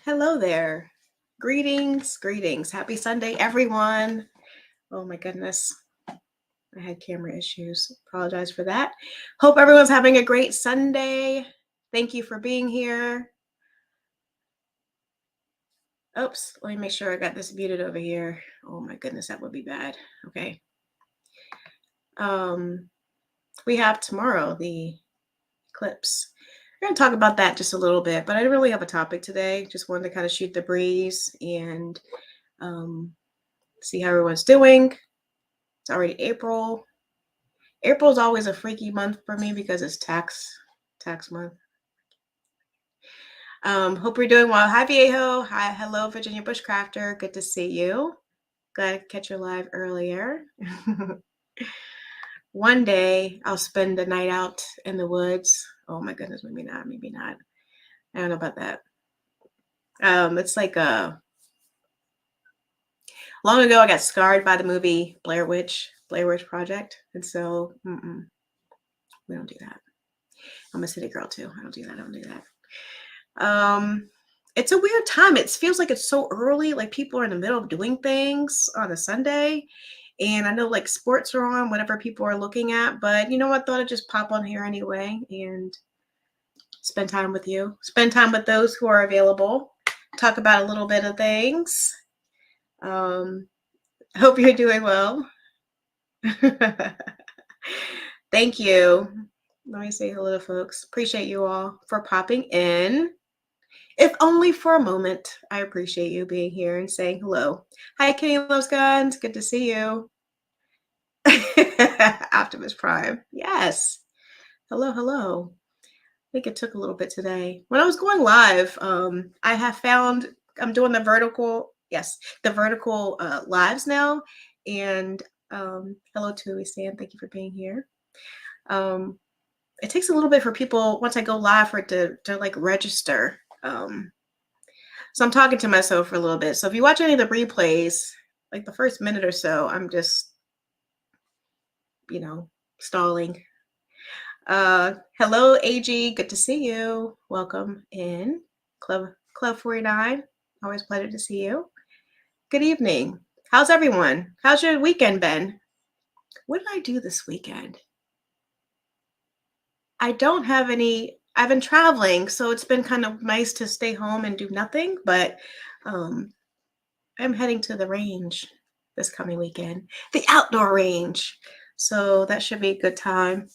Hello there. Greetings, greetings. Happy Sunday, everyone. Oh my goodness. I had camera issues. Apologize for that. Hope everyone's having a great Sunday. Thank you for being here. Oops, let me make sure I got this muted over here. Oh my goodness, that would be bad. Okay. We have tomorrow the eclipse. We're going to talk about that just a little bit, but I didn't really have a topic today. Just wanted to kind of shoot the breeze and see how everyone's doing. It's already April. April is always a freaky month for me because it's tax month. Hope you're doing well. Hi, Viejo. Hi, hello, Virginia Bushcrafter. Good to see you. Glad to catch you live earlier. One day I'll spend the night out in the woods. Oh my goodness, maybe not. Maybe not. I don't know about that. It's like long ago I got scarred by the movie Blair Witch Project, and so we don't do that. I'm a city girl too. I don't do that. It's a weird time. It feels like it's so early, like people are in the middle of doing things on a Sunday. And I know like sports are on, whatever people are looking at, but you know what? I thought I'd just pop on here anyway and spend time with you, spend time with those who are available, talk about a little bit of things. Hope you're doing well. Thank you. Let me say hello to folks. Appreciate you all for popping in. If only for a moment, I appreciate you being here and saying hello. Hi, Kenny Loves Guns. Good to see you. Optimus Prime. Yes. Hello. I think it took a little bit today. When I was going live, I have found I'm doing the vertical lives now. And hello to Stan. Thank you for being here. It takes a little bit for people once I go live for it to like register. So I'm talking to myself for a little bit. So if you watch any of the replays, like the first minute or so, I'm just, stalling. Hello, AG. Good to see you. Welcome in Club 49. Always a pleasure to see you. Good evening. How's everyone? How's your weekend been? What did I do this weekend? I don't have any. I've been traveling, so it's been kind of nice to stay home and do nothing, but I'm heading to the range this coming weekend, the outdoor range. So that should be a good time.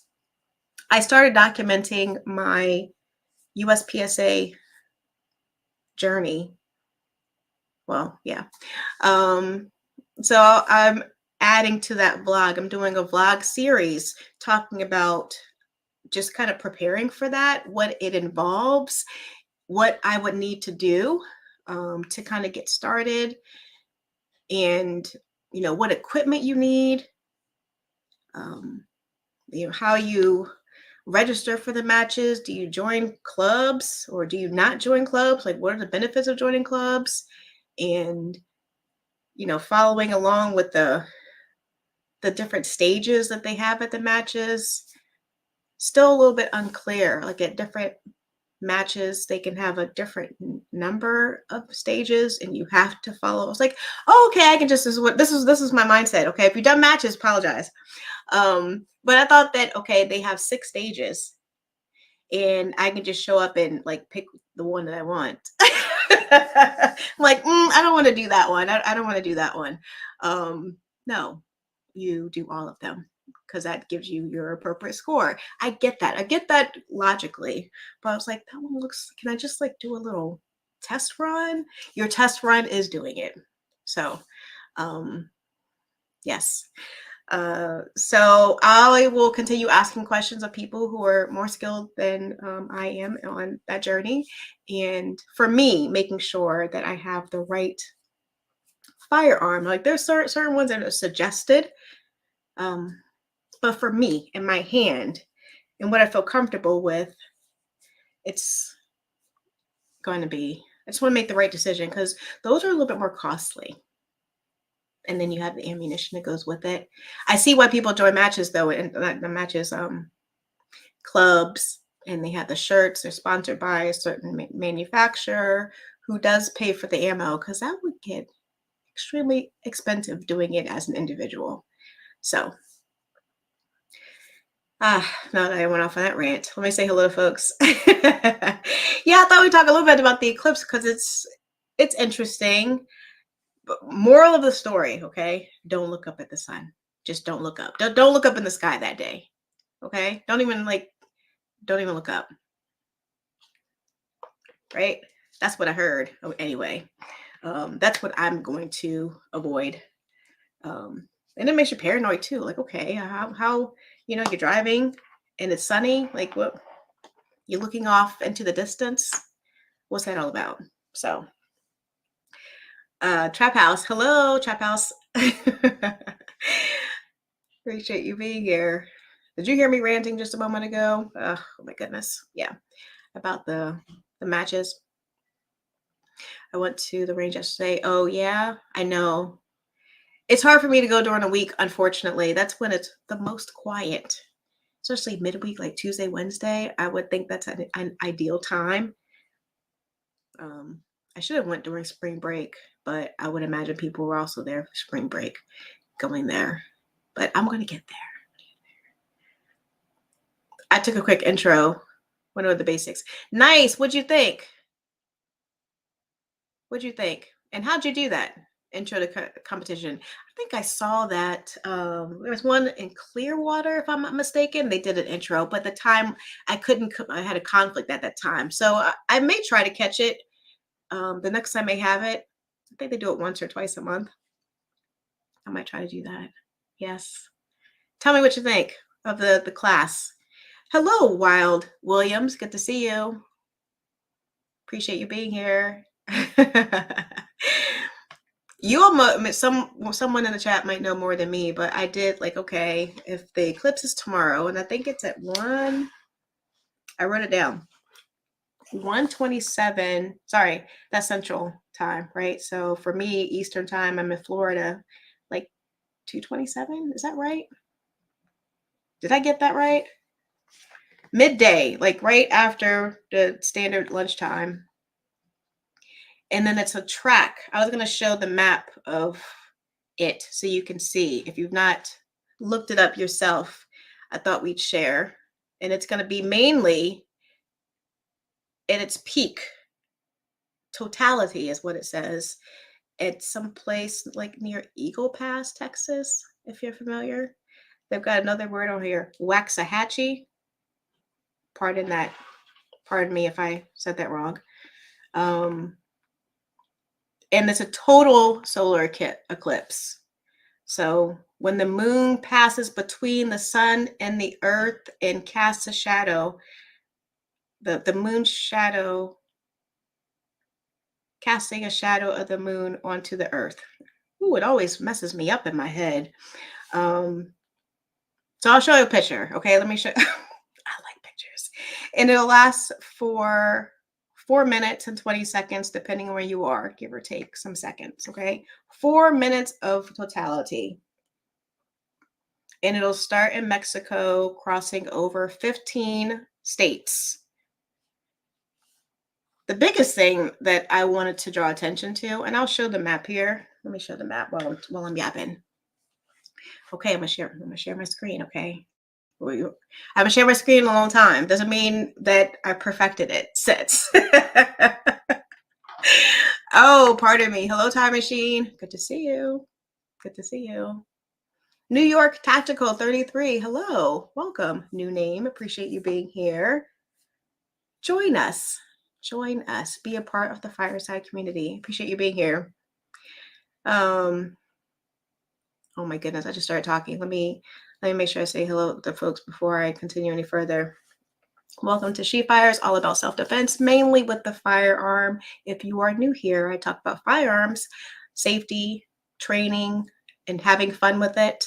I started documenting my USPSA journey. Well, yeah. So I'm adding to that vlog. I'm doing a vlog series talking about just kind of preparing for that, what it involves, what I would need to do to kind of get started, and what equipment you need, how you register for the matches. Do you join clubs or do you not join clubs? Like, what are the benefits of joining clubs? And following along with the different stages that they have at the matches. Still a little bit unclear. Like at different matches, they can have a different number of stages, and you have to follow. It's like, oh, okay, I can just this is my mindset. Okay, if you've done matches, apologize. But I thought that they have 6 stages, and I can just show up and like pick the one that I want. I'm like, I don't want to do that one. I don't want to do that one. No, you do all of them, because that gives you your appropriate score. I get that logically, but I was like, that one looks, can I just like do a little test run? Your test run is doing it. So, yes. So I will continue asking questions of people who are more skilled than I am on that journey. And for me, making sure that I have the right firearm. Like there's certain ones that are suggested. But for me, in my hand, and what I feel comfortable with, it's going to be, I just want to make the right decision, because those are a little bit more costly. And then you have the ammunition that goes with it. I see why people join matches though, and the matches, clubs, and they have the shirts. They're sponsored by a certain manufacturer who does pay for the ammo, because that would get extremely expensive doing it as an individual. So, now that I went off on that rant, let me say hello to folks. Yeah, I thought we'd talk a little bit about the eclipse because it's interesting. But moral of the story, okay? Don't look up at the sun. Just don't look up. Don't look up in the sky that day. Okay? Don't even look up. Right? That's what I heard. Oh, anyway, that's what I'm going to avoid. And it makes you paranoid too. Like, okay, how you're driving and it's sunny. Like, what? You're looking off into the distance. What's that all about? So, Trap House. Hello, Trap House. Appreciate you being here. Did you hear me ranting just a moment ago? Oh my goodness. Yeah. About the matches. I went to the range yesterday. Oh yeah, I know. It's hard for me to go during the week, unfortunately. That's when it's the most quiet. Especially midweek, like Tuesday, Wednesday. I would think that's an ideal time. I should have went during spring break, but I would imagine people were also there for spring break going there. But I'm going to get there. I took a quick intro. Went over the basics. Nice. What'd you think? What'd you think? And how'd you do that? Intro to competition. I think I saw that there was one in Clearwater, if I'm not mistaken. They did an intro, but the time I couldn't. I had a conflict at that time, so I may try to catch it. The next time I have it, I think they do it once or twice a month. I might try to do that. Yes. Tell me what you think of the class. Hello, Wild Williams. Good to see you. Appreciate you being here. You almost someone in the chat might know more than me, but I did like, okay, if the eclipse is tomorrow, and I think it's at 1, I wrote it down. 1:27. Sorry, that's Central Time, right? So for me, Eastern Time, I'm in Florida, like 2:27. Is that right? Did I get that right? Midday, like right after the standard lunchtime. And then it's a track. I was going to show the map of it so you can see. If you've not looked it up yourself, I thought we'd share. And it's going to be mainly at its peak. Totality is what it says. At some place like near Eagle Pass, Texas, if you're familiar. They've got another word on here, Waxahachie. Pardon me if I said that wrong. And it's a total solar eclipse. So when the moon passes between the sun and the earth and casts a shadow, the moon's shadow, casting a shadow of the moon onto the earth. Ooh, it always messes me up in my head. So I'll show you a picture. Okay, let me show. I like pictures. And it'll last for 4 minutes and 20 seconds, depending on where you are, give or take some seconds, okay? 4 minutes of totality. And it'll start in Mexico, crossing over 15 states. The biggest thing that I wanted to draw attention to, and I'll show the map here. Let me show the map while I'm yapping. Okay, I'm gonna share my screen, okay? I haven't shared my screen in a long time. Doesn't mean that I perfected it since. Oh, pardon me. Hello, Time Machine. Good to see you. Good to see you. New York Tactical 33. Hello. Welcome. New name. Appreciate you being here. Join us. Join us. Be a part of the Fireside community. Appreciate you being here. Oh my goodness. I just started talking. Let me make sure I say hello to folks before I continue any further. Welcome to She Fires, all about self-defense, mainly with the firearm. If you are new here, I talk about firearms, safety, training, and having fun with it.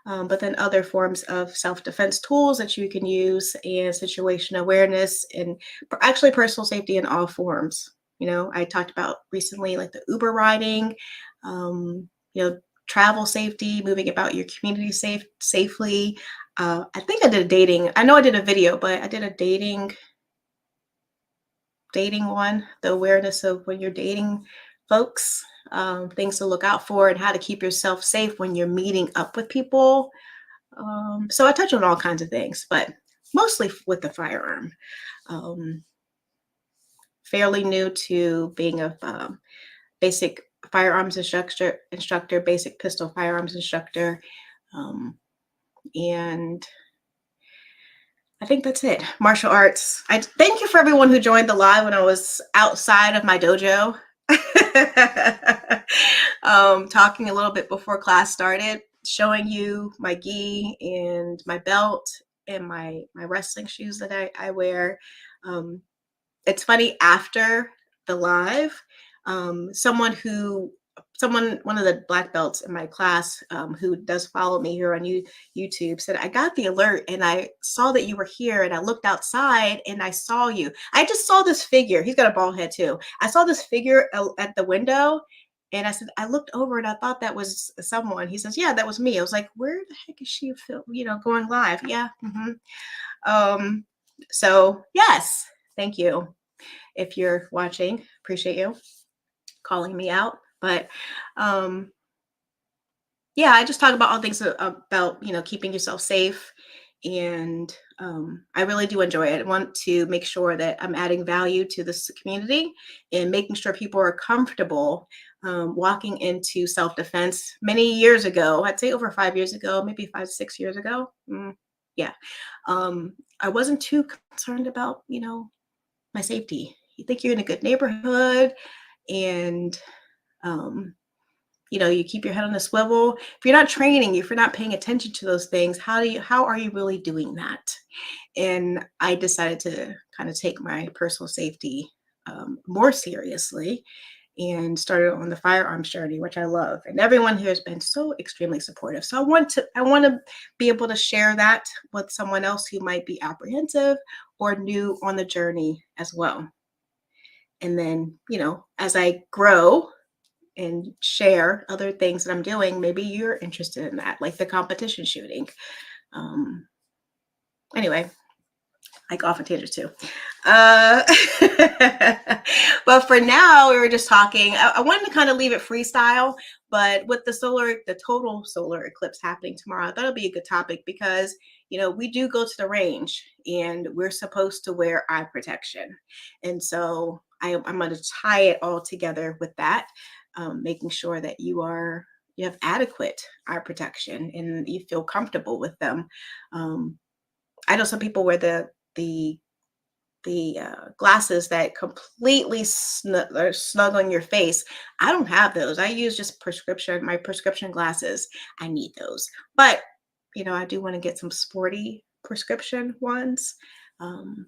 But then other forms of self-defense tools that you can use, and situation awareness, and actually personal safety in all forms. I talked about recently, like the Uber riding, travel safety, moving about your community safely. I think I did a dating. I know I did a video, but I did a dating dating one, the awareness of when you're dating folks, things to look out for, and how to keep yourself safe when you're meeting up with people. So I touch on all kinds of things, but mostly with the firearm. Um, Fairly new to being a basic firearms instructor, basic pistol firearms instructor. And I think that's it. Martial arts. I thank you for everyone who joined the live when I was outside of my dojo. Talking a little bit before class started, showing you my gi and my belt and my wrestling shoes that I wear. It's funny, after the live, one of the black belts in my class, who does follow me here on YouTube, said, I got the alert and I saw that you were here, and I looked outside and I saw you. I just saw this figure. He's got a bald head too. I saw this figure at the window, and I said, I looked over and I thought that was someone. He says, yeah, that was me. I was like, where the heck is she, going live? Yeah. So yes, thank you. If you're watching, appreciate you calling me out. But yeah, I just talk about all things about, keeping yourself safe. And I really do enjoy it. I want to make sure that I'm adding value to this community and making sure people are comfortable walking into self-defense. Many years ago, I'd say over 5 years ago, maybe 5, 6 years ago. Yeah. I wasn't too concerned about, my safety. You think you're in a good neighborhood, and you keep your head on a swivel. If you're not training, if you're not paying attention to those things, how are you really doing that? And I decided to kind of take my personal safety more seriously, and started on the firearms journey, which I love. And everyone here has been so extremely supportive. So I want to be able to share that with someone else who might be apprehensive or new on the journey as well. And then, as I grow and share other things that I'm doing, maybe you're interested in that, like the competition shooting. Anyway, I go off on tangents too. But for now, we were just talking. I wanted to kind of leave it freestyle, but with the total solar eclipse happening tomorrow, I thought it'd be a good topic because, we do go to the range and we're supposed to wear eye protection. And so I'm going to tie it all together with that, making sure that you have adequate eye protection and you feel comfortable with them. I know some people wear the glasses that completely snug on your face. I don't have those. I use just my prescription glasses. I need those. But, I do want to get some sporty prescription ones. And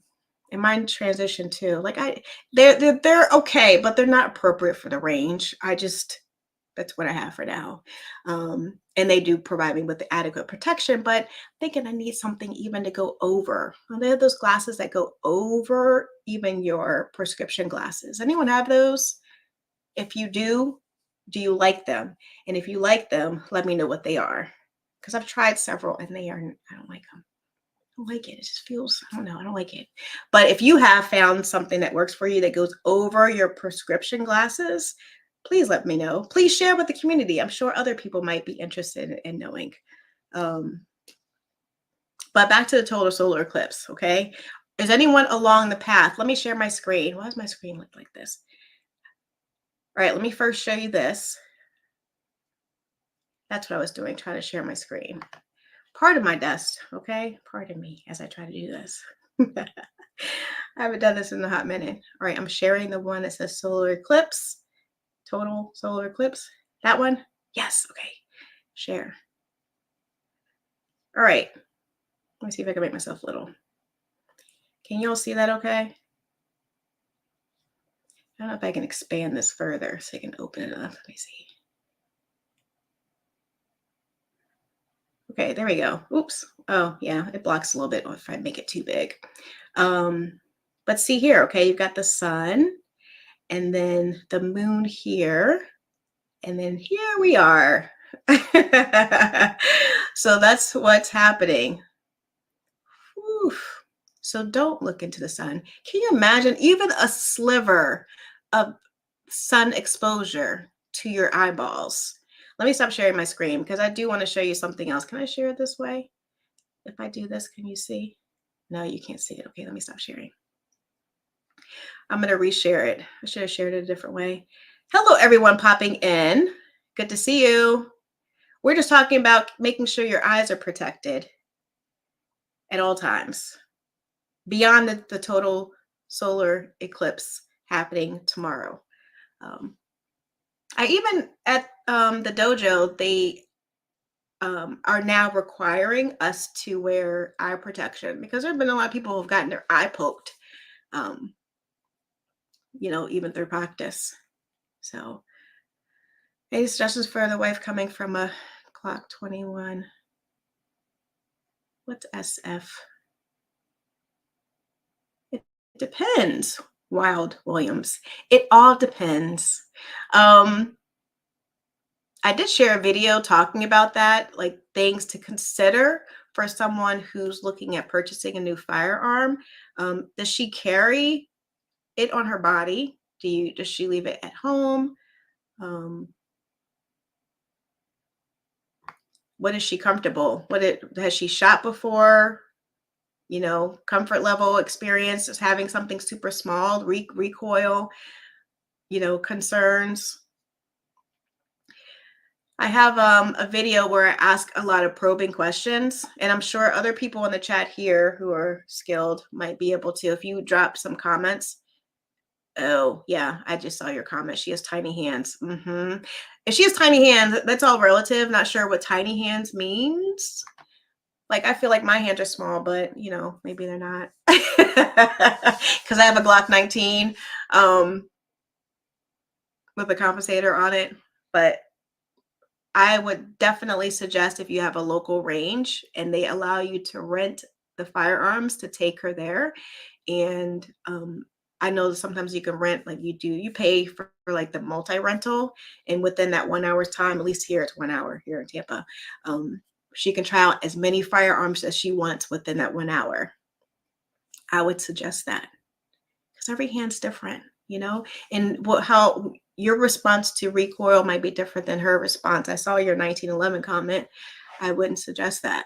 mine transition too. Like they're okay, but they're not appropriate for the range. That's what I have for now. And they do provide me with the adequate protection, but thinking I need something even to go over. Well, they have those glasses that go over even your prescription glasses. Anyone have those? If you do you like them? And if you like them, let me know what they are. Because I've tried several and I don't like them. I don't like it. It just feels, I don't know, I don't like it. But if you have found something that works for you that goes over your prescription glasses, please let me know. Please share with the community. I'm sure other people might be interested in knowing. But back to the total solar eclipse, okay? Is anyone along the path? Let me share my screen. Why does my screen look like this? All right, let me first show you this. That's what I was doing, trying to share my screen. Pardon my dust, okay? Pardon me as I try to do this. I haven't done this in a hot minute. All right, I'm sharing the one that says solar eclipse. Total solar eclipse. That one? Yes. Okay. Share. All right. Let me see if I can make myself little. Can you all see that okay? I don't know if I can expand this further so I can open it up. Let me see. Okay, there we go. Oops. Oh, yeah, it blocks a little bit if I make it too big. But see here, okay, you've got the sun and then the moon here. And then here we are. So that's what's happening. Whew. So don't look into the sun. Can you imagine even a sliver of sun exposure to your eyeballs? Let me stop sharing my screen because I do want to show you something else. Can I share it this way? If I do this, can you see? No, you can't see it. Okay, let me stop sharing. I'm going to reshare it. I should have shared it a different way. Hello, everyone popping in. Good to see you. We're just talking about making sure your eyes are protected at all times, beyond the total solar eclipse happening tomorrow. I even at the dojo, they are now requiring us to wear eye protection because there have been a lot of people who have gotten their eye poked, even through practice. So, any suggestions for the wife coming from a clock 21? What's SF? It depends, Wild Williams. It all depends. I did share a video talking about that, like things to consider for someone who's looking at purchasing a new firearm. Does she carry it on her body? Does she leave it at home? What is she comfortable? Has she shot before? Comfort level experience is having something super small, recoil, concerns. I have a video where I ask a lot of probing questions, and I'm sure other people in the chat here who are skilled might be able to. If you drop some comments. Oh, yeah, I just saw your comment. She has tiny hands. If she has tiny hands, that's all relative. Not sure what tiny hands means. Like, I feel like my hands are small, but, maybe they're not. Because I have a Glock 19 with a compensator on it. But I would definitely suggest if you have a local range and they allow you to rent the firearms, to take her there. And I know that sometimes you can rent, like you pay for like the multi-rental, and within that 1 hour's time, at least here it's 1 hour here in Tampa, she can try out as many firearms as she wants within that 1 hour. I would suggest that because every hand's different, and how your response to recoil might be different than her response. I saw your 1911 comment. I wouldn't suggest that.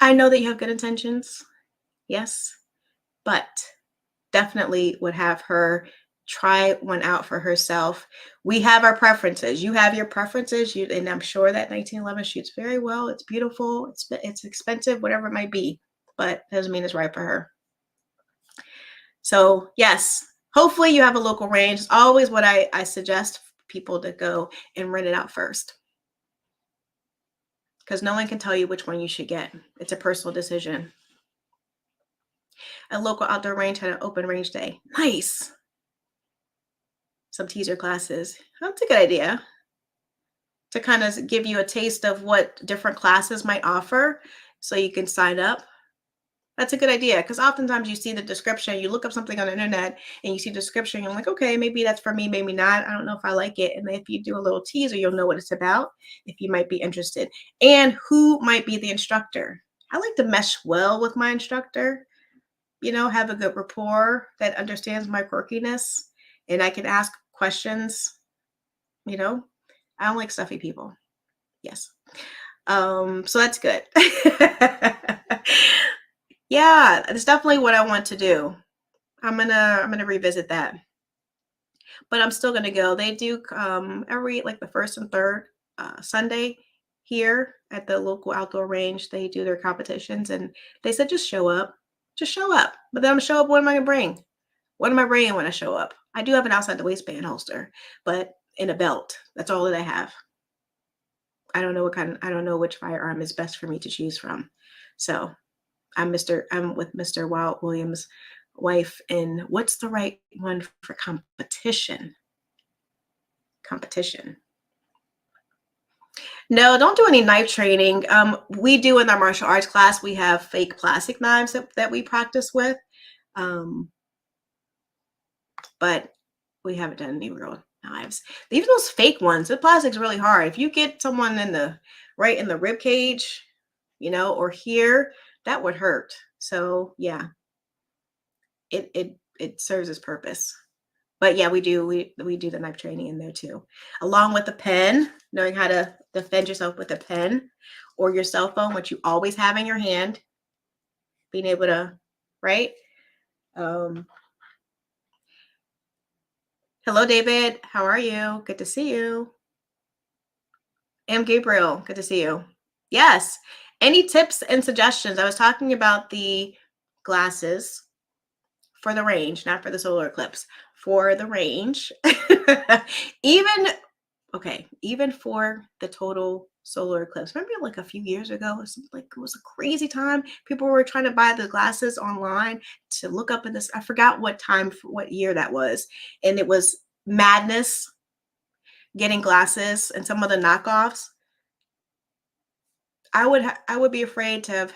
I know that you have good intentions. Yes, but definitely would have her try one out for herself. We have our preferences. You have your preferences, and I'm sure that 1911 shoots very well. It's beautiful. It's expensive, whatever it might be, but doesn't mean it's right for her. So yes, hopefully you have a local range. It's always what I suggest people to go and rent it out first, because no one can tell you which one you should get. It's a personal decision. A local outdoor range had an open range day. Nice. Some teaser classes. That's a good idea to kind of give you a taste of what different classes might offer so you can sign up. That's a good idea, because oftentimes you see the description, you look up something on the internet and you see the description, you're like, okay, maybe that's for me, maybe not. I don't know if I like it. And if you do a little teaser, you'll know what it's about, if you might be interested, and who might be the instructor. I like to mesh well with my instructor, have a good rapport that understands my quirkiness, and I can ask questions. I don't like stuffy people. Yes. So that's good. Yeah, it's definitely what I want to do. I'm gonna revisit that, but I'm still gonna go. They do every like the first and third Sunday here at the local outdoor range. They do their competitions, and they said just show up. But then I'm gonna show up. What am I gonna bring? What am I bringing when I show up? I do have an outside the waistband holster, but in a belt. That's all that I have. I don't know which firearm is best for me to choose from. So I'm with Mr. Wild Williams' wife, and what's the right one for competition? No, don't do any knife training. We do in our martial arts class, we have fake plastic knives that we practice with. But we haven't done any real knives. Even those fake ones, the plastic's really hard. If you get someone right in the rib cage, you know, or here, that would hurt. So yeah, it serves its purpose. But yeah, we do the knife training in there too, along with the pen, knowing how to defend yourself with a pen or your cell phone, which you always have in your hand, being able to, right? Hello, David. How are you? Good to see you. I'm Gabriel. Good to see you. Yes. Any tips and suggestions? I was talking about the glasses for the range, not for the solar eclipse, for the range. Even for the total solar eclipse. Remember like a few years ago, it was a crazy time. People were trying to buy the glasses online to look up in this. I forgot what year that was. And it was madness getting glasses and some of the knockoffs. I would be afraid to have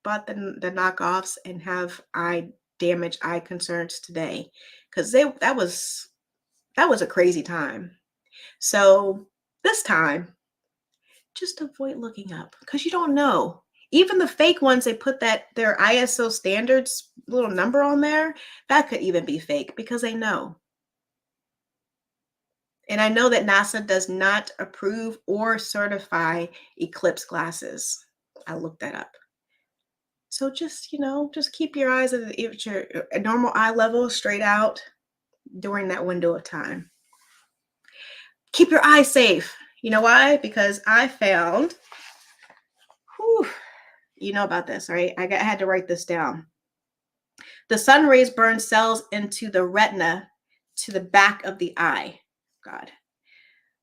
bought the knockoffs and have eye concerns today, because that was a crazy time. So this time, just avoid looking up, because you don't know. Even the fake ones, they put their ISO standards little number on there. That could even be fake, because they know. And I know that NASA does not approve or certify eclipse glasses. I looked that up. So just keep your eyes at a normal eye level, straight out during that window of time. Keep your eyes safe. You know why? Because I found, you know about this, right? I had to write this down. The sun rays burn cells into the retina to the back of the eye. God.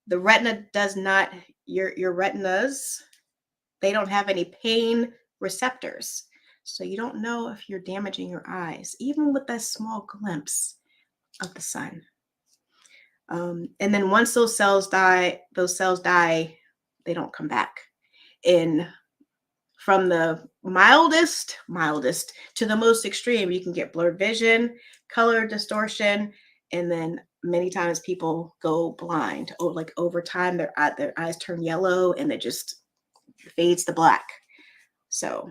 The retina does not, your retinas, they don't have any pain receptors. So you don't know if you're damaging your eyes, even with that small glimpse of the sun. And then once those cells die, they don't come back. And from the mildest to the most extreme, you can get blurred vision, color distortion, and then many times people go blind. Or like over time, their eyes turn yellow and it just fades to black. So,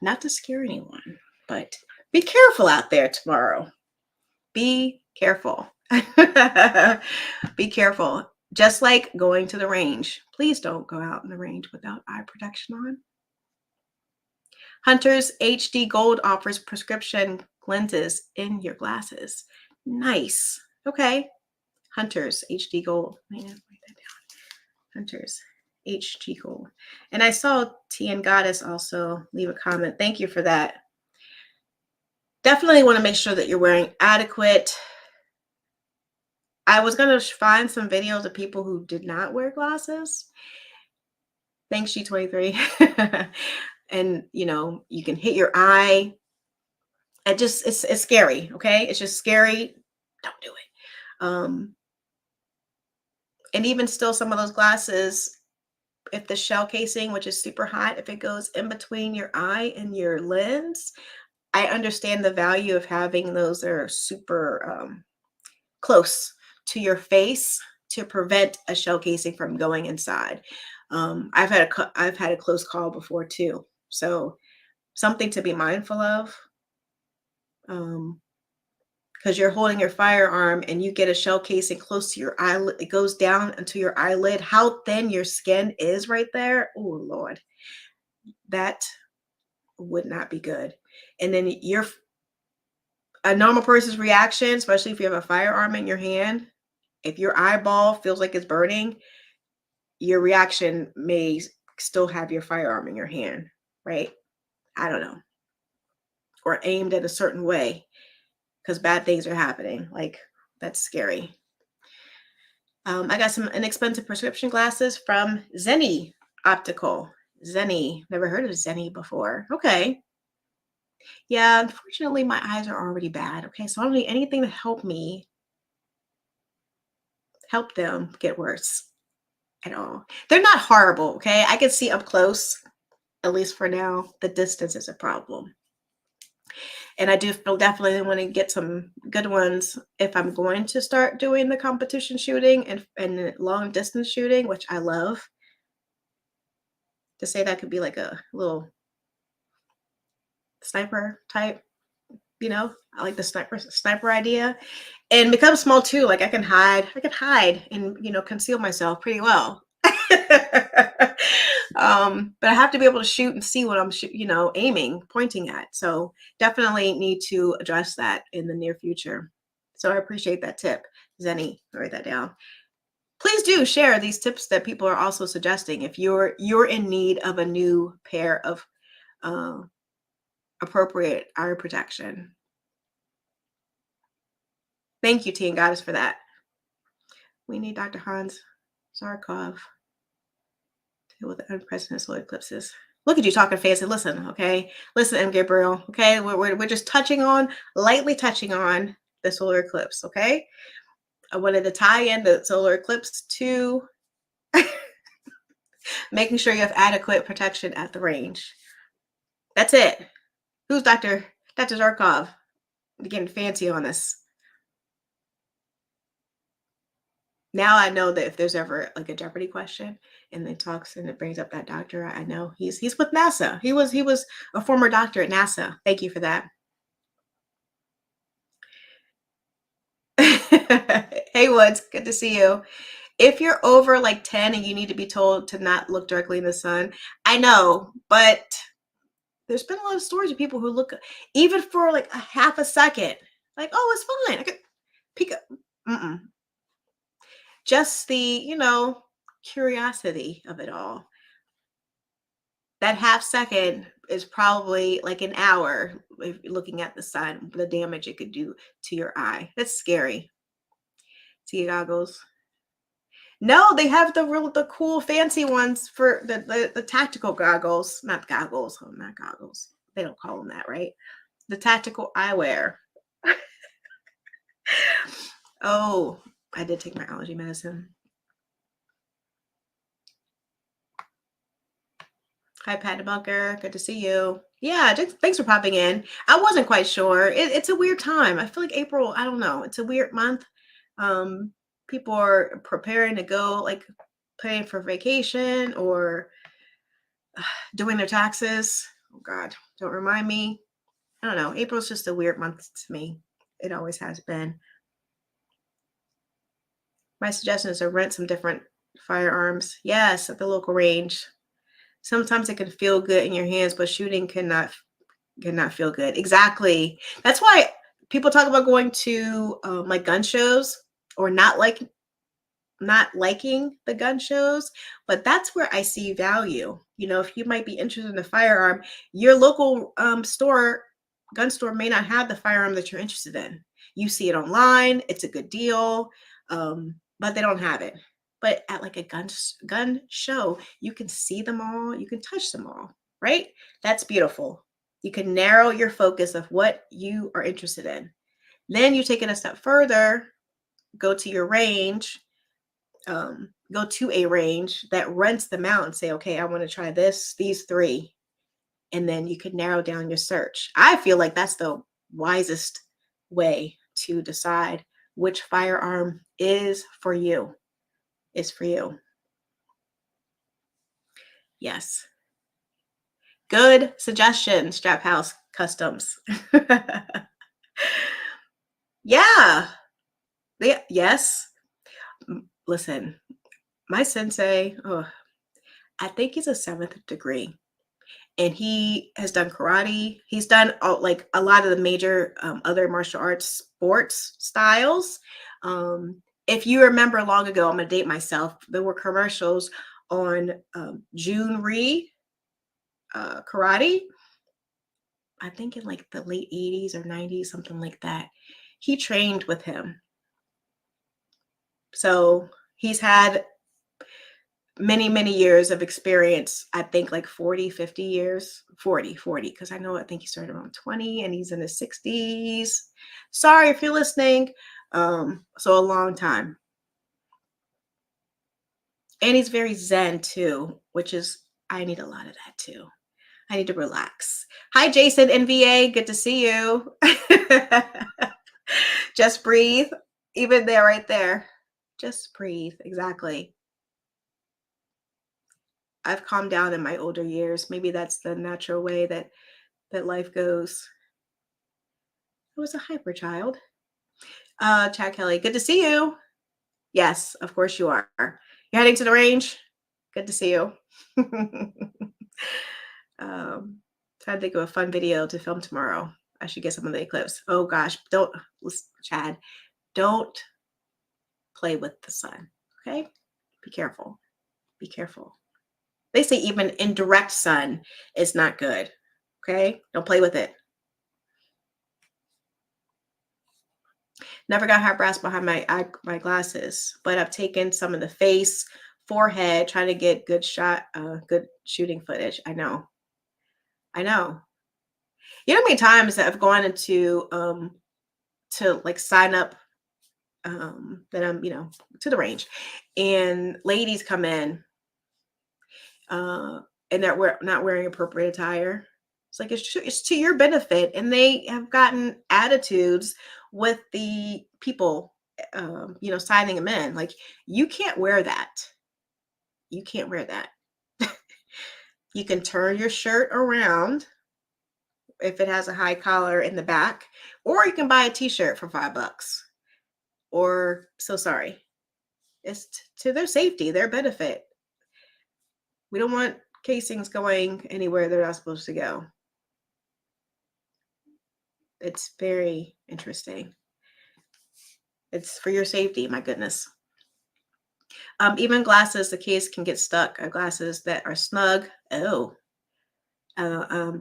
not to scare anyone, but be careful out there tomorrow. Be careful. Be careful. Just like going to the range. Please don't go out in the range without eye protection on. Hunter's HD Gold offers prescription lenses in your glasses. Nice. Okay. Hunter's HD Gold. Write that down. Hunter's HD Gold. And I saw TN Goddess also leave a comment. Thank you for that. Definitely want to make sure that you're wearing adequate. I was going to find some videos of people who did not wear glasses. Thanks, G23. And, you can hit your eye. It's scary, okay? It's just scary. Don't do it. And even still, some of those glasses, if the shell casing, which is super hot, if it goes in between your eye and your lens, I understand the value of having those that are super close to your face to prevent a shell casing from going inside. I've had a close call before too, so something to be mindful of. Because you're holding your firearm and you get a shell casing close to your eyelid, it goes down into your eyelid. How thin your skin is right there. Oh Lord, that would not be good. And then a normal person's reaction, especially if you have a firearm in your hand, if your eyeball feels like it's burning, your reaction may still have your firearm in your hand, right? I don't know. Or aimed at a certain way, because bad things are happening. Like, that's scary. I got some inexpensive prescription glasses from Zenny Optical. Zenny. Never heard of Zenny before. Okay. Yeah, unfortunately, my eyes are already bad. Okay, so I don't need anything to help them get worse at all. They're not horrible, okay? I can see up close, at least for now. The distance is a problem. And I do definitely want to get some good ones if I'm going to start doing the competition shooting and long distance shooting, which I love. to say that could be like a little sniper type, you know, I like the sniper idea. And become small too. Like I can hide and, you know, conceal myself pretty well. But I have to be able to shoot and see what I'm, you know, pointing at. So definitely need to address that in the near future. So I appreciate that tip, Zenny. Write that down. Please do share these tips that people are also suggesting if you're in need of a new pair of appropriate eye protection. Thank you, Teen Goddess, for that. We need Dr. Hans Zarkov to deal with the unprecedented solar eclipses. Look at you talking fancy. Listen, okay? Listen, M. Gabriel, okay? We're just lightly touching on the solar eclipse, okay? I wanted to tie in the solar eclipse to making sure you have adequate protection at the range. That's it. Who's Dr. Zarkov? You're getting fancy on this. Now I know that if there's ever like a Jeopardy question and it talks and it brings up that doctor, I know he's with NASA. He was a former doctor at NASA. Thank you for that. Hey Woods, good to see you. If you're over like 10 and you need to be told to not look directly in the sun, I know, but there's been a lot of stories of people who look even for like a half a second, like, oh, it's fine. I could peek up. Just the, you know, curiosity of it all. That half second is probably like an hour if you're looking at the sun, the damage it could do to your eye. That's scary. See goggles. No, they have the cool fancy ones for the tactical goggles, not goggles. Oh, not goggles. They don't call them that, right? The tactical eyewear. Oh, I did take my allergy medicine. Hi, Pat Bunker. Good to see you. Yeah, thanks for popping in. I wasn't quite sure. It's a weird time. I feel like April, I don't know. It's a weird month. People are preparing to go, like planning for vacation or doing their taxes. Oh God, don't remind me. I don't know. April's just a weird month to me. It always has been. My suggestion is to rent some different firearms. Yes, at the local range. Sometimes it can feel good in your hands, but shooting cannot feel good. Exactly. That's why people talk about going to like gun shows or not liking the gun shows, but that's where I see value. You know, if you might be interested in a firearm, your local gun store may not have the firearm that you're interested in. You see it online, it's a good deal, but they don't have it. But at like a gun show, you can see them all, you can touch them all, right? That's beautiful. You can narrow your focus of what you are interested in. Then you take it a step further, go to your range, go to a range that rents them out and say, okay, I want to try these three. And then you could narrow down your search. I feel like that's the wisest way to decide which firearm is for you. Yes. Good suggestion, Strap House Customs. Yeah. Yes. Listen, my sensei, I think he's a 7th degree. And he has done karate. He's done like a lot of the major other martial arts sports styles. If you remember long ago, I'm going to date myself, there were commercials on Jun Ree karate. I think in like the late 80s or 90s, something like that. He trained with him. So he's had many years of experience. I think like 40-50 years. 40 because I think he started around 20 and he's in his 60s. Sorry if you're listening. So a long time. And he's very zen too, which is, I need a lot of that too. I need to relax. Hi Jason NVA, good to see you. Just breathe. Even there, right there. Just breathe. Exactly. I've calmed down in my older years. Maybe that's the natural way that life goes. I was a hyper child. Chad Kelly, good to see you. Yes, of course you are. You're heading to the range? Good to see you. Trying to think of a fun video to film tomorrow. I should get some of the clips. Oh gosh, don't, Chad, don't play with the sun, okay? Be careful. Be careful. They say even indirect sun is not good, okay? Don't play with it. Never got hot brass behind my glasses, but I've taken some of the face, forehead, trying to get good shooting footage. I know. You know how many times that I've gone into to like sign up that I'm, to the range, and ladies come in and they're not wearing appropriate attire. It's like it's to your benefit, and they have gotten attitudes with the people, signing them in. Like, you can't wear that. You can't wear that. You can turn your shirt around if it has a high collar in the back, or you can buy a t-shirt for $5. Or, so sorry. It's to their safety, their benefit. We don't want casings going anywhere they're not supposed to go. It's very interesting. It's for your safety, my goodness. Even glasses, the case can get stuck. Glasses that are snug. Oh,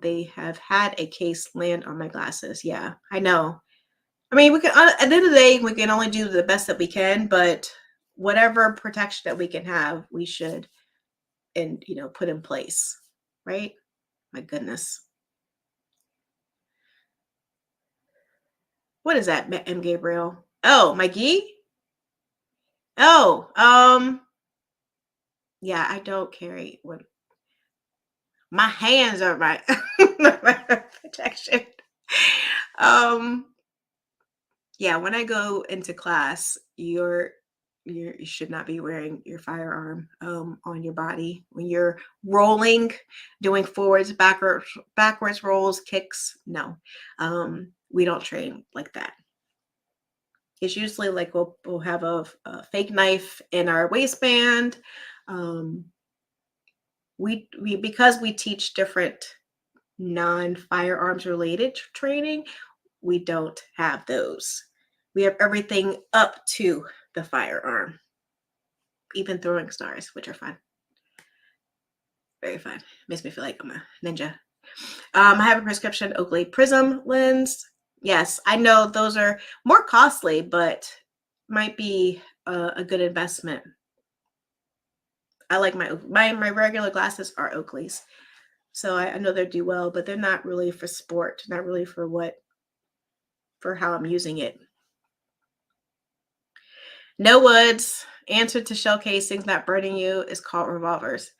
they have had a case land on my glasses. Yeah, I know. I mean, we can, at the end of the day, we can only do the best that we can, but whatever protection that we can have, we should, and put in place, right? My goodness. What is that, M. Gabriel? Oh, my gi? Oh, yeah, I don't carry what my hands are my protection. Yeah, when I go into class, you should not be wearing your firearm on your body when you're rolling, doing forwards, backwards rolls, kicks. No, we don't train like that. It's usually like we'll have a fake knife in our waistband. We because we teach different non-firearms related training, we don't have those. We have everything up to the firearm, even throwing stars, which are fun. Very fun. Makes me feel like I'm a ninja. I have a prescription Oakley Prism lens. Yes, I know those are more costly, but might be a good investment. I like my regular glasses are Oakleys, so I know they do well, but they're not really for sport. Not really for how I'm using it. No woods. Answer to shell casings not burning you is called revolvers.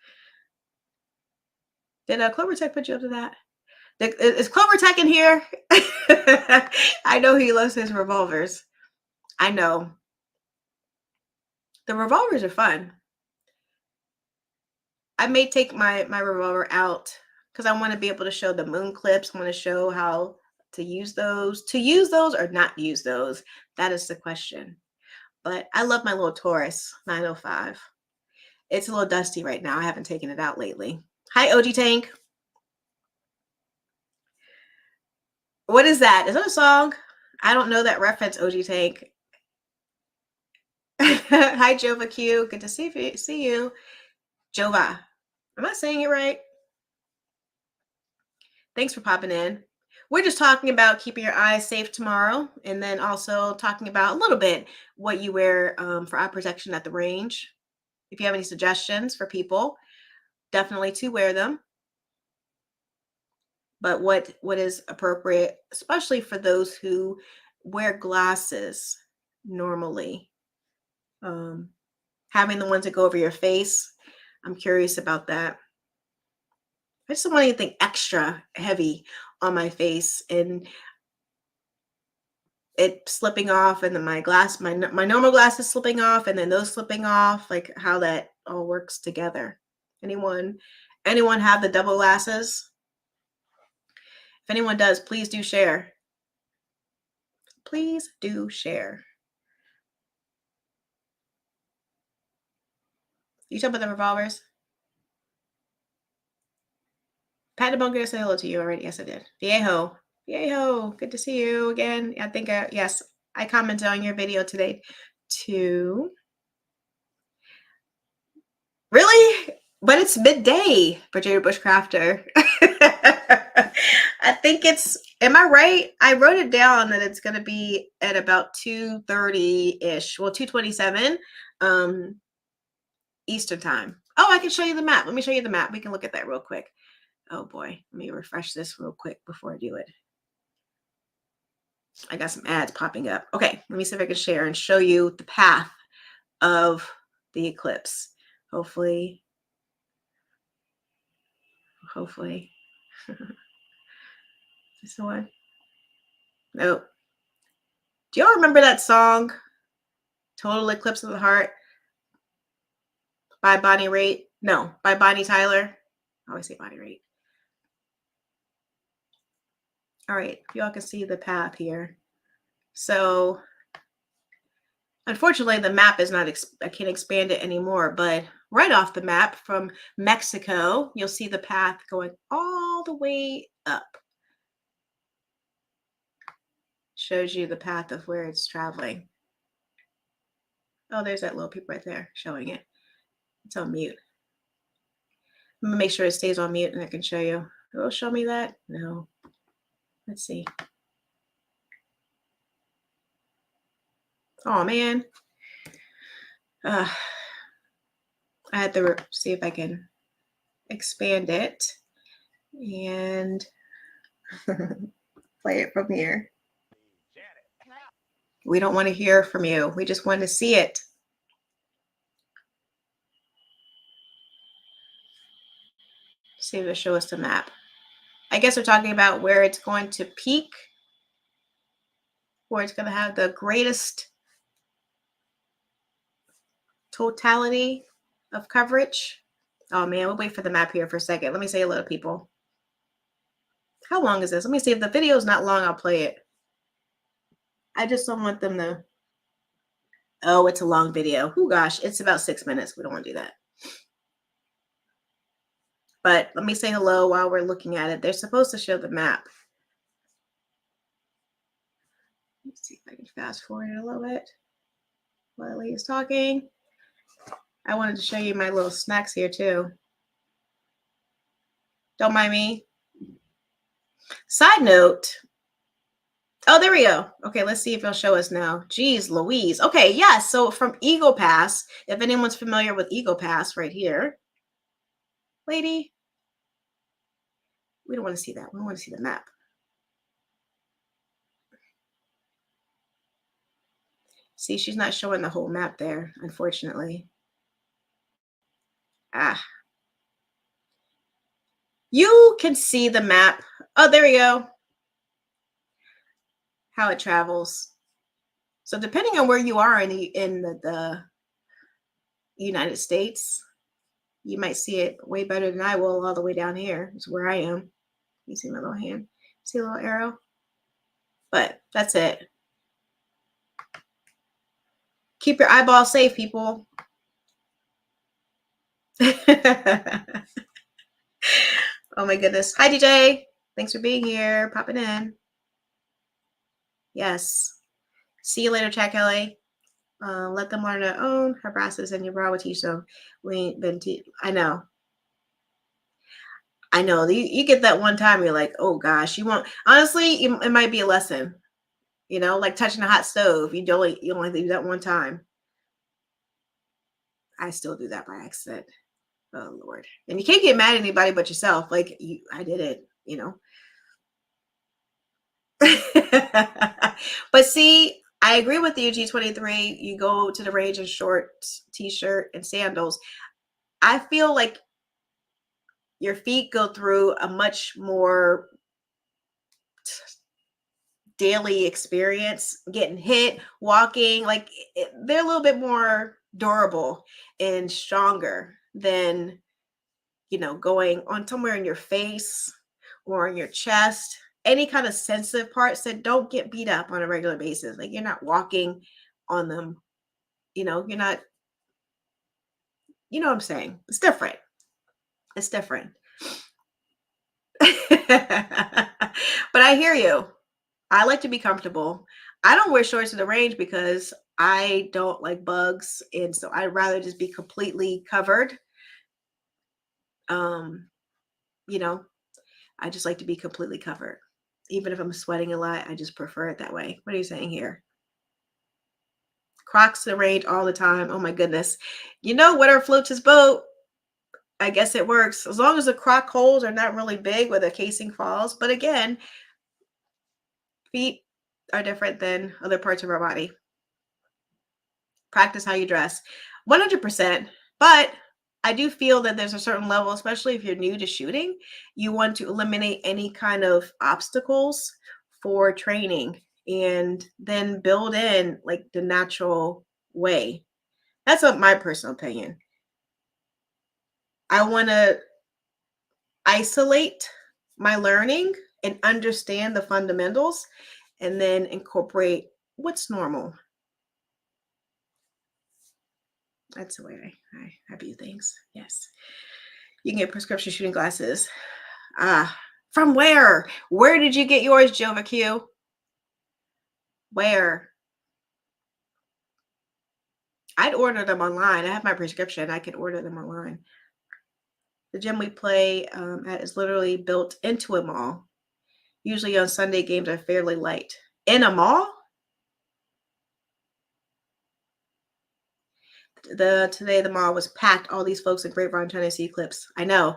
Did Clover Tech put you up to that? Is Clover Tech in here? I know he loves his revolvers. I know. The revolvers are fun. I may take my revolver out because I want to be able to show the moon clips. I want to show how to use those. To use those or not use those, that is the question. But I love my little Taurus 905. It's a little dusty right now. I haven't taken it out lately. Hi, OG Tank. What is that? Is that a song? I don't know that reference, OG Tank. Hi, Jova Q. Good to see you. Jova. Am I saying it right? Thanks for popping in. We're just talking about keeping your eyes safe tomorrow, and then also talking about a little bit what you wear for eye protection at the range. If you have any suggestions for people, definitely to wear them. But what is appropriate, especially for those who wear glasses normally, having the ones that go over your face, I'm curious about that. I just don't want anything extra heavy on my face and it slipping off, and then my normal glasses slipping off, and then those slipping off, like how that all works together. Anyone have the double glasses? If anyone does, please do share. Please do share. You talk about the revolvers? Pat the Bunker said hello to you already. Yes, I did. Viejo. Viejo. Good to see you again. I think, yes, I commented on your video today too. Really? But it's midday for Jada Bushcrafter. I think it's, am I right? I wrote it down that it's going to be at about 2:30-ish. Well, 2:27 Eastern time. Oh, I can show you the map. Let me show you the map. We can look at that real quick. Oh boy, let me refresh this real quick before I do it. I got some ads popping up. Okay, let me see if I can share and show you the path of the eclipse. Hopefully. Is the one? Nope. Do y'all remember that song, Total Eclipse of the Heart by Bonnie Raitt? No, by Bonnie Tyler. I always say Bonnie Raitt. All right, y'all can see the path here. So unfortunately, the map is not, I can't expand it anymore, but right off the map from Mexico, you'll see the path going all the way up. Shows you the path of where it's traveling. Oh, there's that little peep right there showing it. It's on mute. I'm gonna make sure it stays on mute and I can show you. It will show me that? No. Let's see. Oh man. I had to see if I can expand it and play it from here. We don't want to hear from you. We just want to see it. See if it'll show us the map. I guess we're talking about where it's going to peak, where it's going to have the greatest totality of coverage. Oh man, we'll wait for the map here for a second. Let me say hello to people. How long is this? Let me see. If the video is not long, I'll play it. I just don't want them to. Oh, it's a long video. Oh gosh, it's about 6 minutes. We don't want to do that. But let me say hello while we're looking at it. They're supposed to show the map. Let's see if I can fast forward it a little bit while Lee is talking. I wanted to show you my little snacks here too. Don't mind me. Side note. Oh, there we go. Okay, let's see if it'll show us now. Geez, Louise. Okay, yeah, so from Eagle Pass, if anyone's familiar with Eagle Pass right here. Lady, we don't want to see that. We want to see the map. See, she's not showing the whole map there, unfortunately. Ah. You can see the map. Oh, there we go. How it travels. So depending on where you are in the United States, you might see it way better than I will all the way down here. Is where I am. You see my little hand? See a little arrow? But that's it. Keep your eyeballs safe, people. Oh my goodness. Hi, DJ. Thanks for being here. Popping in. Yes. See you later, Chat Kelly. Let them learn their own. Her process and your bra will teach them. We ain't been I know. I know. You get that one time, you're like, oh gosh, you won't. Honestly, it might be a lesson. You know, like touching a hot stove. You only do that one time. I still do that by accident. Oh Lord. And you can't get mad at anybody but yourself. Like I did it, you know. But see, I agree with you, G23. You go to the range in shorts, t-shirt, and sandals. I feel like your feet go through a much more daily experience, getting hit, walking. Like they're a little bit more durable and stronger than going on somewhere in your face or in your chest, any kind of sensitive parts that don't get beat up on a regular basis. Like you're not walking on them, you're not, what I'm saying? It's different. It's different. But I hear you. I like to be comfortable. I don't wear shorts to the range because I don't like bugs. And so I'd rather just be completely covered. I just like to be completely covered. Even if I'm sweating a lot, I just prefer it that way. What are you saying here? Crocs to the range all the time. Oh my goodness. Whatever floats his boat. I guess it works as long as the croc holes are not really big where the casing falls. But again, feet are different than other parts of our body. Practice how you dress. 100%. But I do feel that there's a certain level, especially if you're new to shooting, you want to eliminate any kind of obstacles for training and then build in like the natural way. That's my personal opinion. I want to isolate my learning and understand the fundamentals and then incorporate what's normal. That's the way I view things. Yes. You can get prescription shooting glasses. From where? Where did you get yours, Jova Q? Where? I'd order them online. I have my prescription. I could order them online. The gym we play at is literally built into a mall. Usually on Sunday, games are fairly light. In a mall? Today the mall was packed. All these folks in Grapevine trying to see clips. I know.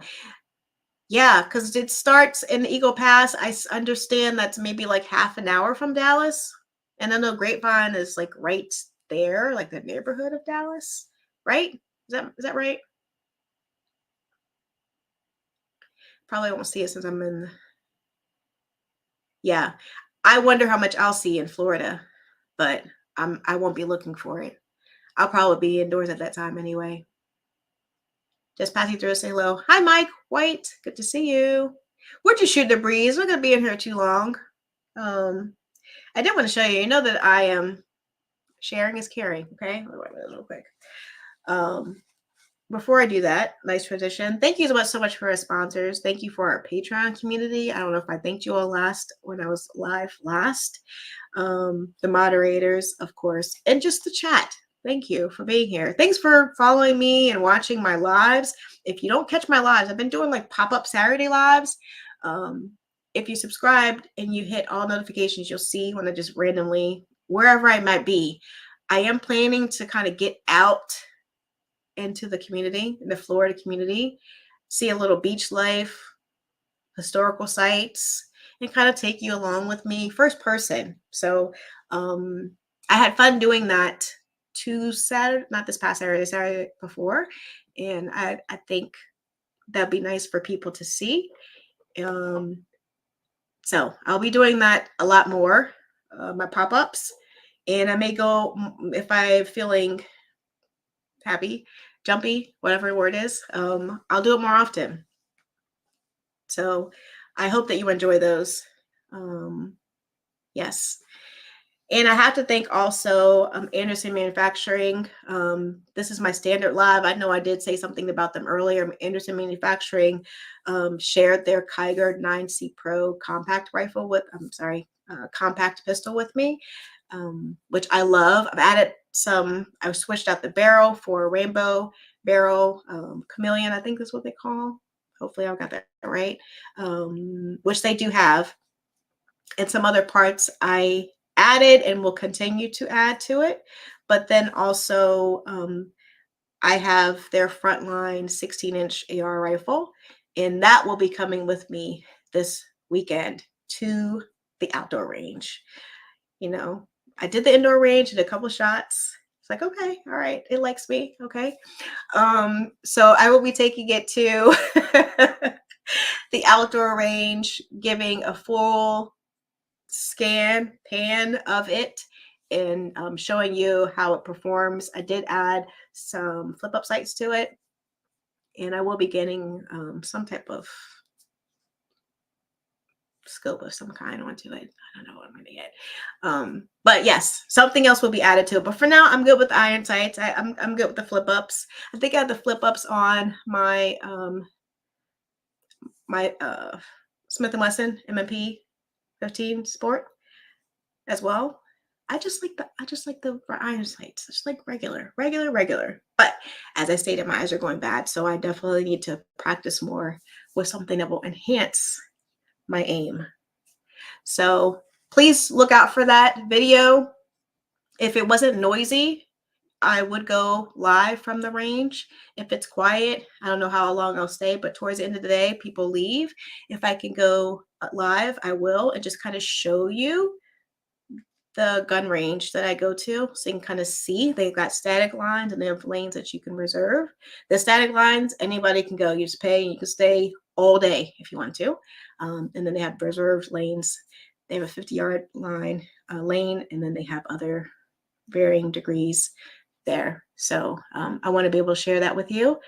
Yeah, because it starts in the Eagle Pass. I understand that's maybe like half an hour from Dallas. And I know Grapevine is like right there, like the neighborhood of Dallas, right? Is that right? Probably won't see it since I'm in. Yeah. I wonder how much I'll see in Florida, but I won't be looking for it. I'll probably be indoors at that time anyway. Just passing through to say hello. Hi, Mike White. Good to see you. We're just shooting the breeze. We're going to be in here too long. I did want to show you. You know that I am sharing is caring. Okay. Real quick. Before I do that, nice transition. Thank you so much for our sponsors. Thank you for our Patreon community. I don't know if I thanked you all last when I was live last. The moderators, of course, and just the chat. Thank you for being here. Thanks for following me and watching my lives. If you don't catch my lives, I've been doing like pop-up Saturday lives. If you subscribed and you hit all notifications, you'll see when I just randomly, wherever I might be, I am planning to kind of get out into the community, in the Florida community, see a little beach life, historical sites, and kind of take you along with me first person. So I had fun doing that Saturday, not this past Saturday, Saturday before. And I think that'd be nice for people to see. So I'll be doing that a lot more, my pop-ups. And I may go, if I'm feeling happy, jumpy, whatever the word is, I'll do it more often. So I hope that you enjoy those. Yes. And I have to thank also Anderson Manufacturing. This is my standard live. I know I did say something about them earlier. Anderson Manufacturing shared their Kiger 9C Pro compact compact pistol with me, which I love. I've added I switched out the barrel for a rainbow barrel, chameleon, I think that's what they call. Hopefully I got that right, which they do have. And some other parts I added and will continue to add to it. But then also I have their frontline 16-inch AR rifle, and that will be coming with me this weekend to the outdoor range. I did the indoor range and a couple shots. It's like, okay, all right, it likes me. Okay. So I will be taking it to the outdoor range, giving a full pan of it and showing you how it performs. I did add some flip up sights to it, and I will be getting some type of scope of some kind onto it. I don't know what I'm going to get. But yes, something else will be added to it. But for now, I'm good with the iron sights. I'm good with the flip ups. I think I have the flip ups on my Smith & Wesson MMP 15 Sport as well. I just like the iron sights, just like regular. But as I stated, my eyes are going bad, so I definitely need to practice more with something that will enhance my aim. So please look out for that video. If it wasn't noisy, I would go live from the range. If it's quiet, I don't know how long I'll stay, but towards the end of the day, people leave. If I can go live, I will, and just kind of show you the gun range that I go to, so you can kind of see. They've got static lines and they have lanes that you can reserve. The static lines, anybody can go. You just pay and you can stay all day if you want to. And then they have reserved lanes. They have a 50-yard line lane, and then they have other varying degrees there. So I want to be able to share that with you.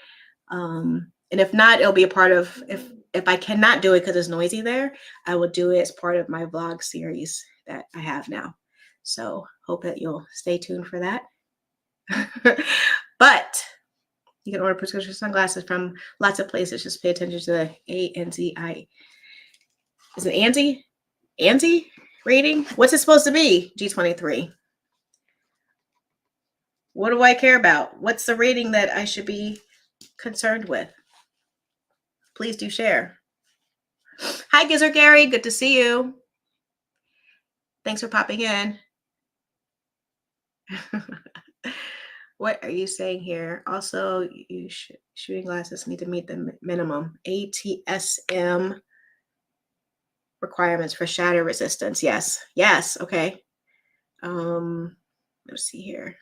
And if not, it'll be a part of, if I cannot do it because it's noisy there, I will do it as part of my vlog series that I have now. So hope that you'll stay tuned for that. But you can order prescription sunglasses from lots of places. Just pay attention to the ANZI. Is it ANZI? ANZI rating? What's it supposed to be? G23. What do I care about? What's the rating that I should be concerned with? Please do share. Hi, Gizzard Gary. Good to see you. Thanks for popping in. What are you saying here? Also, shooting glasses need to meet the minimum ATSM requirements for shatter resistance. Yes. Okay. Let's see here.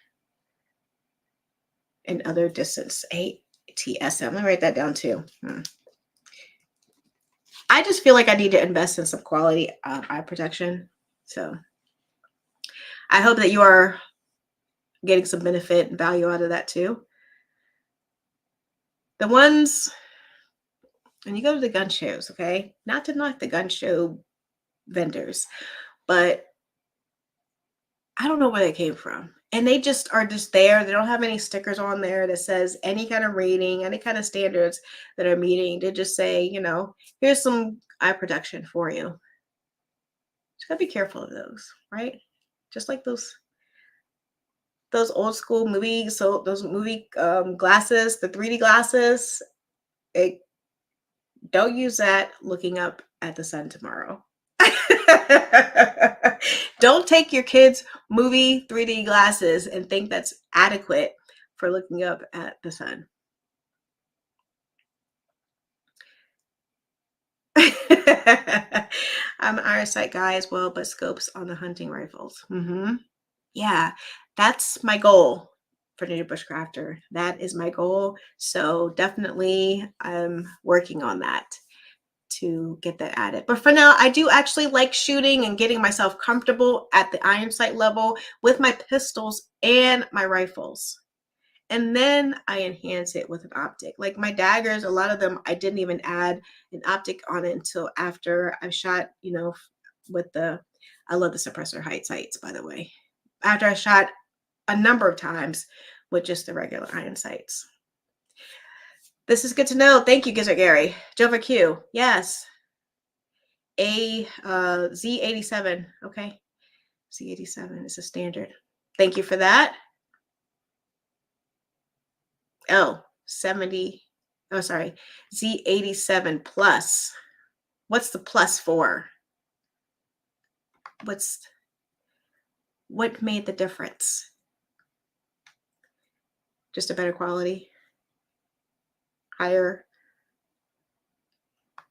And other distance ATSM. Let me write that down too. I just feel like I need to invest in some quality eye protection. So I hope that you are getting some benefit and value out of that too. The ones, and you go to the gun shows, okay? Not to knock the gun show vendors, but I don't know where they came from. And they just are just there. They don't have any stickers on there that says any kind of rating, any kind of standards that are meeting. They just say, you know, here's some eye protection for you. Just gotta be careful of those, right? Just like those old school movies, so those movie glasses, the 3D glasses, don't use that looking up at the sun tomorrow. Don't take your kids' movie 3D glasses and think that's adequate for looking up at the sun. I'm an iron sight guy as well, but scopes on the hunting rifles. Yeah, that's my goal for Native Bushcrafter. That is my goal. So definitely I'm working on that to get that added. But for now, I do actually like shooting and getting myself comfortable at the iron sight level with my pistols and my rifles. And then I enhance it with an optic. Like my daggers, a lot of them, I didn't even add an optic on it until after I shot, you know, with I love the suppressor height sights, by the way. After I shot a number of times with just the regular iron sights. This is good to know. Thank you, Gizzard Gary. Jova Q. Yes. Z87. Okay. Z87 is a standard. Thank you for that. Oh, 70. Oh, sorry. Z87 plus. What's the plus for? What made the difference? Just a better quality? Higher?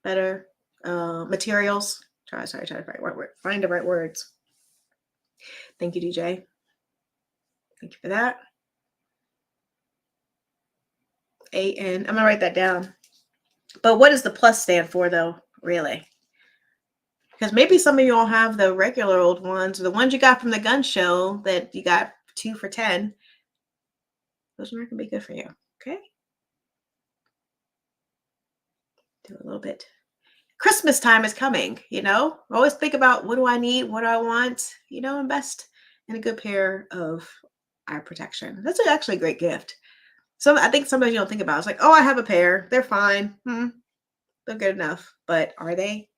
Better materials? Try to find the right words. Thank you, DJ. Thank you for that. AN. I'm gonna write that down. But what does the plus stand for, though? Really? Because maybe some of you all have the regular old ones, or the ones you got from the gun show that you got 2 for $10. Those aren't gonna be good for you. Okay. do a little bit. Christmas time is coming, you know? Always think about what do I need? What do I want? You know, invest in a good pair of eye protection. That's actually a great gift. So I think sometimes you don't think about it. It's like, oh, I have a pair. They're fine. They're good enough. But are they?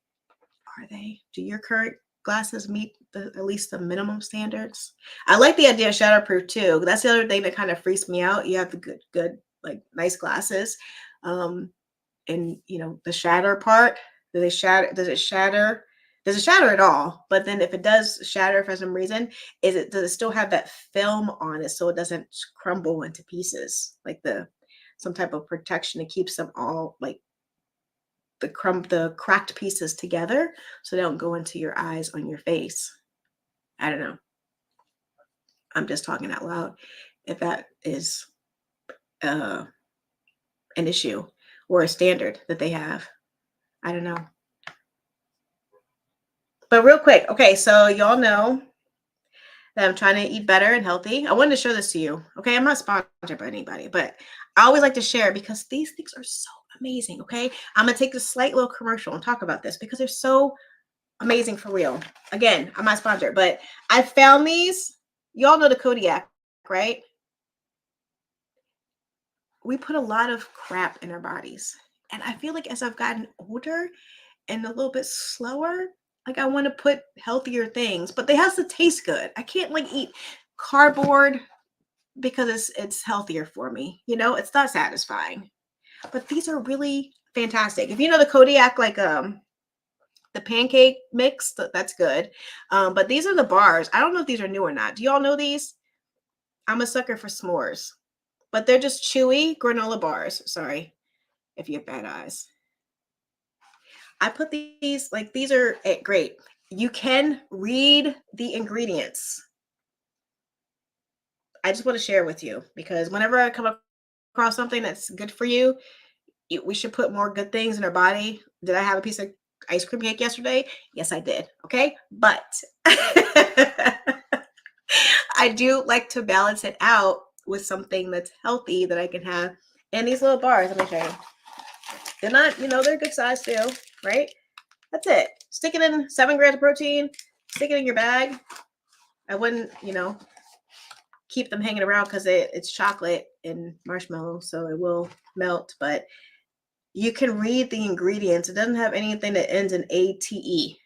Are they? Do your current glasses meet at least the minimum standards? I like the idea of shatterproof too. That's the other thing that kind of freaks me out. You have the good, like nice glasses. And you know, the shatter part, does it shatter? Does it shatter? Does it shatter at all? But then if it does shatter for some reason, does it still have that film on it so it doesn't crumble into pieces? Like some type of protection that keeps them all like the cracked pieces together so they don't go into your eyes on your face. I don't know. I'm just talking out loud. If that is an issue or a standard that they have, I don't know. But real quick, okay, so y'all know that I'm trying to eat better and healthy. I wanted to show this to you. Okay, I'm not sponsored by anybody, but I always like to share because these things are so amazing. Okay, I'm gonna take a slight little commercial and talk about this because they're so amazing for real. Again, I'm not sponsored, but I found these. Y'all know the Kodiak, right? We put a lot of crap in our bodies. And I feel like as I've gotten older and a little bit slower, like I want to put healthier things, but they have to taste good. I can't like eat cardboard because it's healthier for me. You know, it's not satisfying. But these are really fantastic. If you know the Kodiak, like the pancake mix, that's good. But these are the bars. I don't know if these are new or not. Do y'all know these? I'm a sucker for s'mores, but they're just chewy granola bars. Sorry if you have bad eyes. I put these, like these are great. You can read the ingredients. I just want to share with you because whenever I come across something that's good for you, we should put more good things in our body. Did I have a piece of ice cream cake yesterday? Yes, I did. Okay. But I do like to balance it out with something that's healthy that I can have. And these little bars, let me show you. They're not, you know, they're good size too, right? That's it. Stick it in 7 grams of protein, stick it in your bag. I wouldn't, you know, keep them hanging around because it's chocolate and marshmallow, so it will melt, but you can read the ingredients. It doesn't have anything that ends in ATE.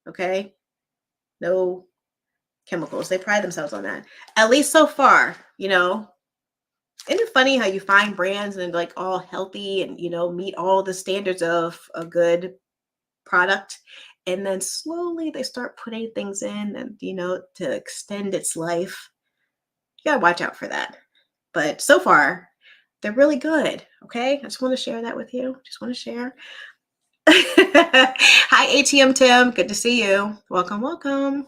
Okay? No chemicals. They pride themselves on that. At least so far, you know. Isn't it funny how you find brands and like all healthy and, you know, meet all the standards of a good product, and then slowly they start putting things in and, you know, to extend its life. You gotta watch out for that. But so far, they're really good. Okay, I just want to share that with you. Just want to share. Hi, ATM Tim. Good to see you. Welcome, welcome.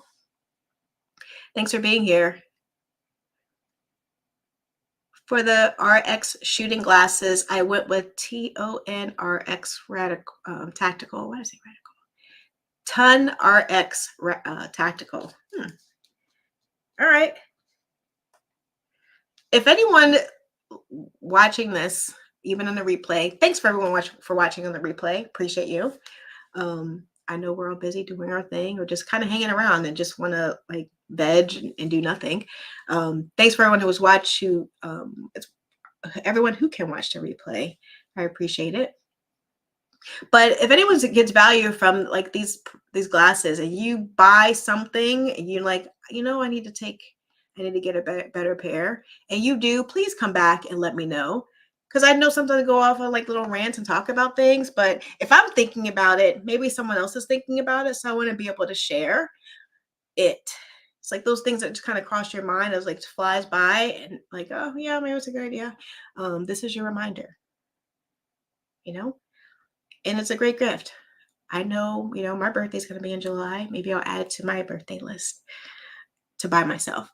Thanks for being here. For the RX shooting glasses, I went with TON-RX Radical Tactical. What is it? Radical. TON-RX Tactical. All right. If anyone watching this, even on the replay, thanks for everyone for watching on the replay. Appreciate you. I know we're all busy doing our thing or just kind of hanging around and just want to like veg and do nothing. Thanks for everyone who was watching. Everyone who can watch the replay. I appreciate it. But if anyone gets value from like these glasses and you buy something and you're like, you know, I need to get a better pair, and you do, please come back and let me know. Because I know sometimes I go off on like little rants and talk about things, but if I'm thinking about it, maybe someone else is thinking about it. So I want to be able to share it. It's like those things that just kind of cross your mind as like flies by and like, oh yeah, maybe it's a good idea. This is your reminder, you know, and it's a great gift. I know, you know, my birthday's going to be in July. Maybe I'll add it to my birthday list to buy myself.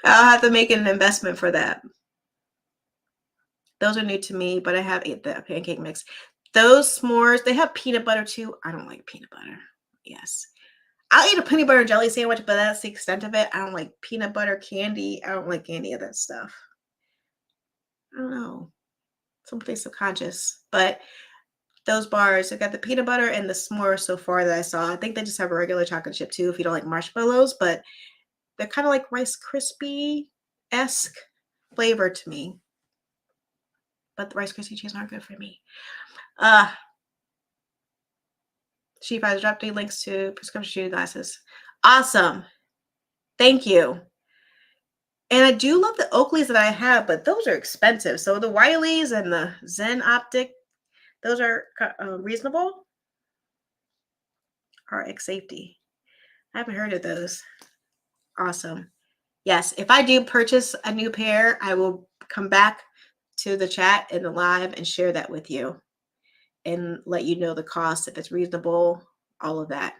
I'll have to make an investment for that. Those are new to me, but I have the pancake mix. Those s'mores, they have peanut butter too. I don't like peanut butter. Yes. I'll eat a peanut butter and jelly sandwich, but that's the extent of it. I don't like peanut butter candy. I don't like any of that stuff. I don't know. something subconscious. But those bars, I got the peanut butter and the s'more so far that I saw. I think they just have a regular chocolate chip too if you don't like marshmallows, but they're kind of like Rice Krispie-esque flavor to me. But the Rice Krispie treats aren't good for me. Chief, I dropped the links to prescription shooting glasses. Awesome. Thank you. And I do love the Oakleys that I have, but those are expensive. So the Wileys and the Zen Optic, those are reasonable. RX Safety. I haven't heard of those. Awesome. Yes, if I do purchase a new pair, I will come back to the chat and the live and share that with you and let you know the cost, if it's reasonable, all of that.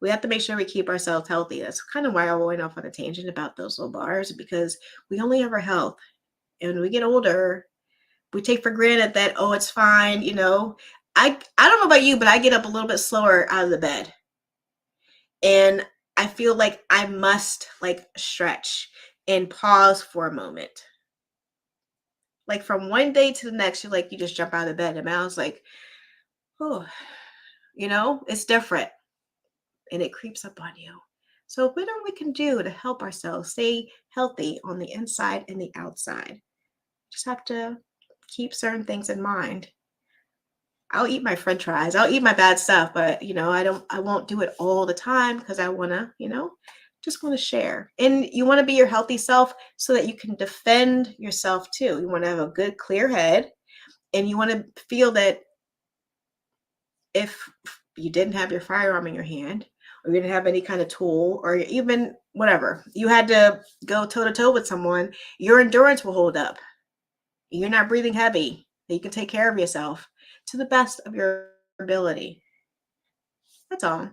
We have to make sure we keep ourselves healthy. That's kind of why I went off on a tangent about those little bars, because we only have our health. And when we get older, we take for granted that, oh, it's fine. You know, I don't know about you, but I get up a little bit slower out of the bed. And I feel like I must like stretch and pause for a moment. Like from one day to the next, you just jump out of bed. And I was like, oh, you know, it's different. And it creeps up on you. So whatever we can do to help ourselves stay healthy on the inside and the outside, just have to keep certain things in mind. I'll eat my French fries. I'll eat my bad stuff, but you know, I won't do it all the time because I want to, you know, just want to share. And you want to be your healthy self so that you can defend yourself too. You want to have a good, clear head, and you want to feel that if you didn't have your firearm in your hand, or you didn't have any kind of tool, or even whatever, you had to go toe to toe with someone, your endurance will hold up. You're not breathing heavy. You can take care of yourself to the best of your ability. That's all.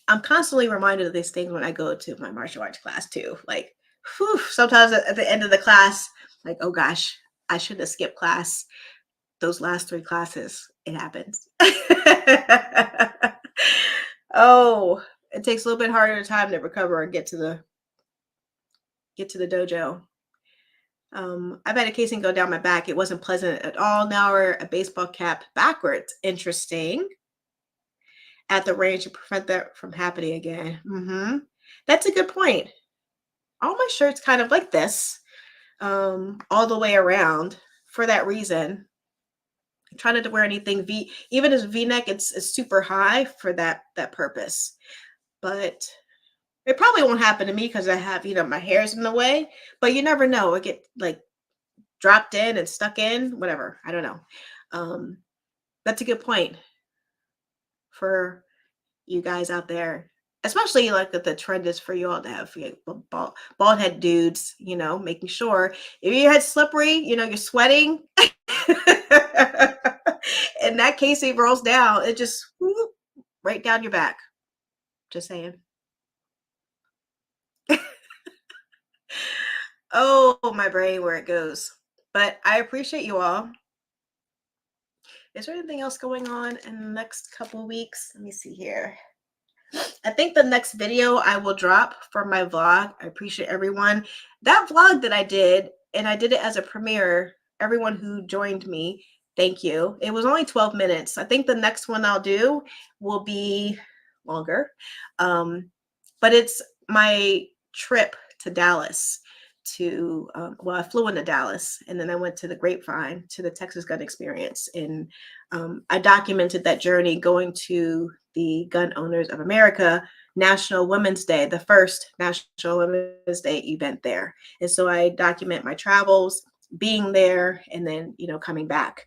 I'm constantly reminded of these things when I go to my martial arts class too. Like, whew, sometimes at the end of the class, like, oh gosh, I should have skipped class. Those last 3 classes, it happens. Oh, it takes a little bit harder time to recover and get to the dojo. I've had a casing go down my back. It wasn't pleasant at all. Now we're a baseball cap backwards. Interesting. At the range to prevent that from happening again. That's a good point. All my shirts kind of like this, all the way around for that reason. I'm trying not to wear anything even as V-neck, it's super high for that purpose. But it probably won't happen to me because I have, you know, my hair's in the way, but you never know. It get like dropped in and stuck in, whatever. I don't know. That's a good point for you guys out there, especially like the trend is for you all to have bald head dudes, you know, making sure if your head's slippery, you know, you're sweating and that casing rolls down, it just whoop, right down your back. Just saying. Oh, my brain, where it goes. But I appreciate you all. Is there anything else going on in the next couple of weeks? Let me see here. I think the next video I will drop for my vlog. I appreciate everyone. That vlog that I did, and I did it as a premiere, everyone who joined me, thank you. It was only 12 minutes. I think the next one I'll do will be longer. But it's my trip to Dallas well, I flew into Dallas and then I went to the Grapevine to the Texas Gun Experience. And I documented that journey going to the Gun Owners of America National Women's Day, the first National Women's Day event there. And so I document my travels, being there, and then, you know, coming back.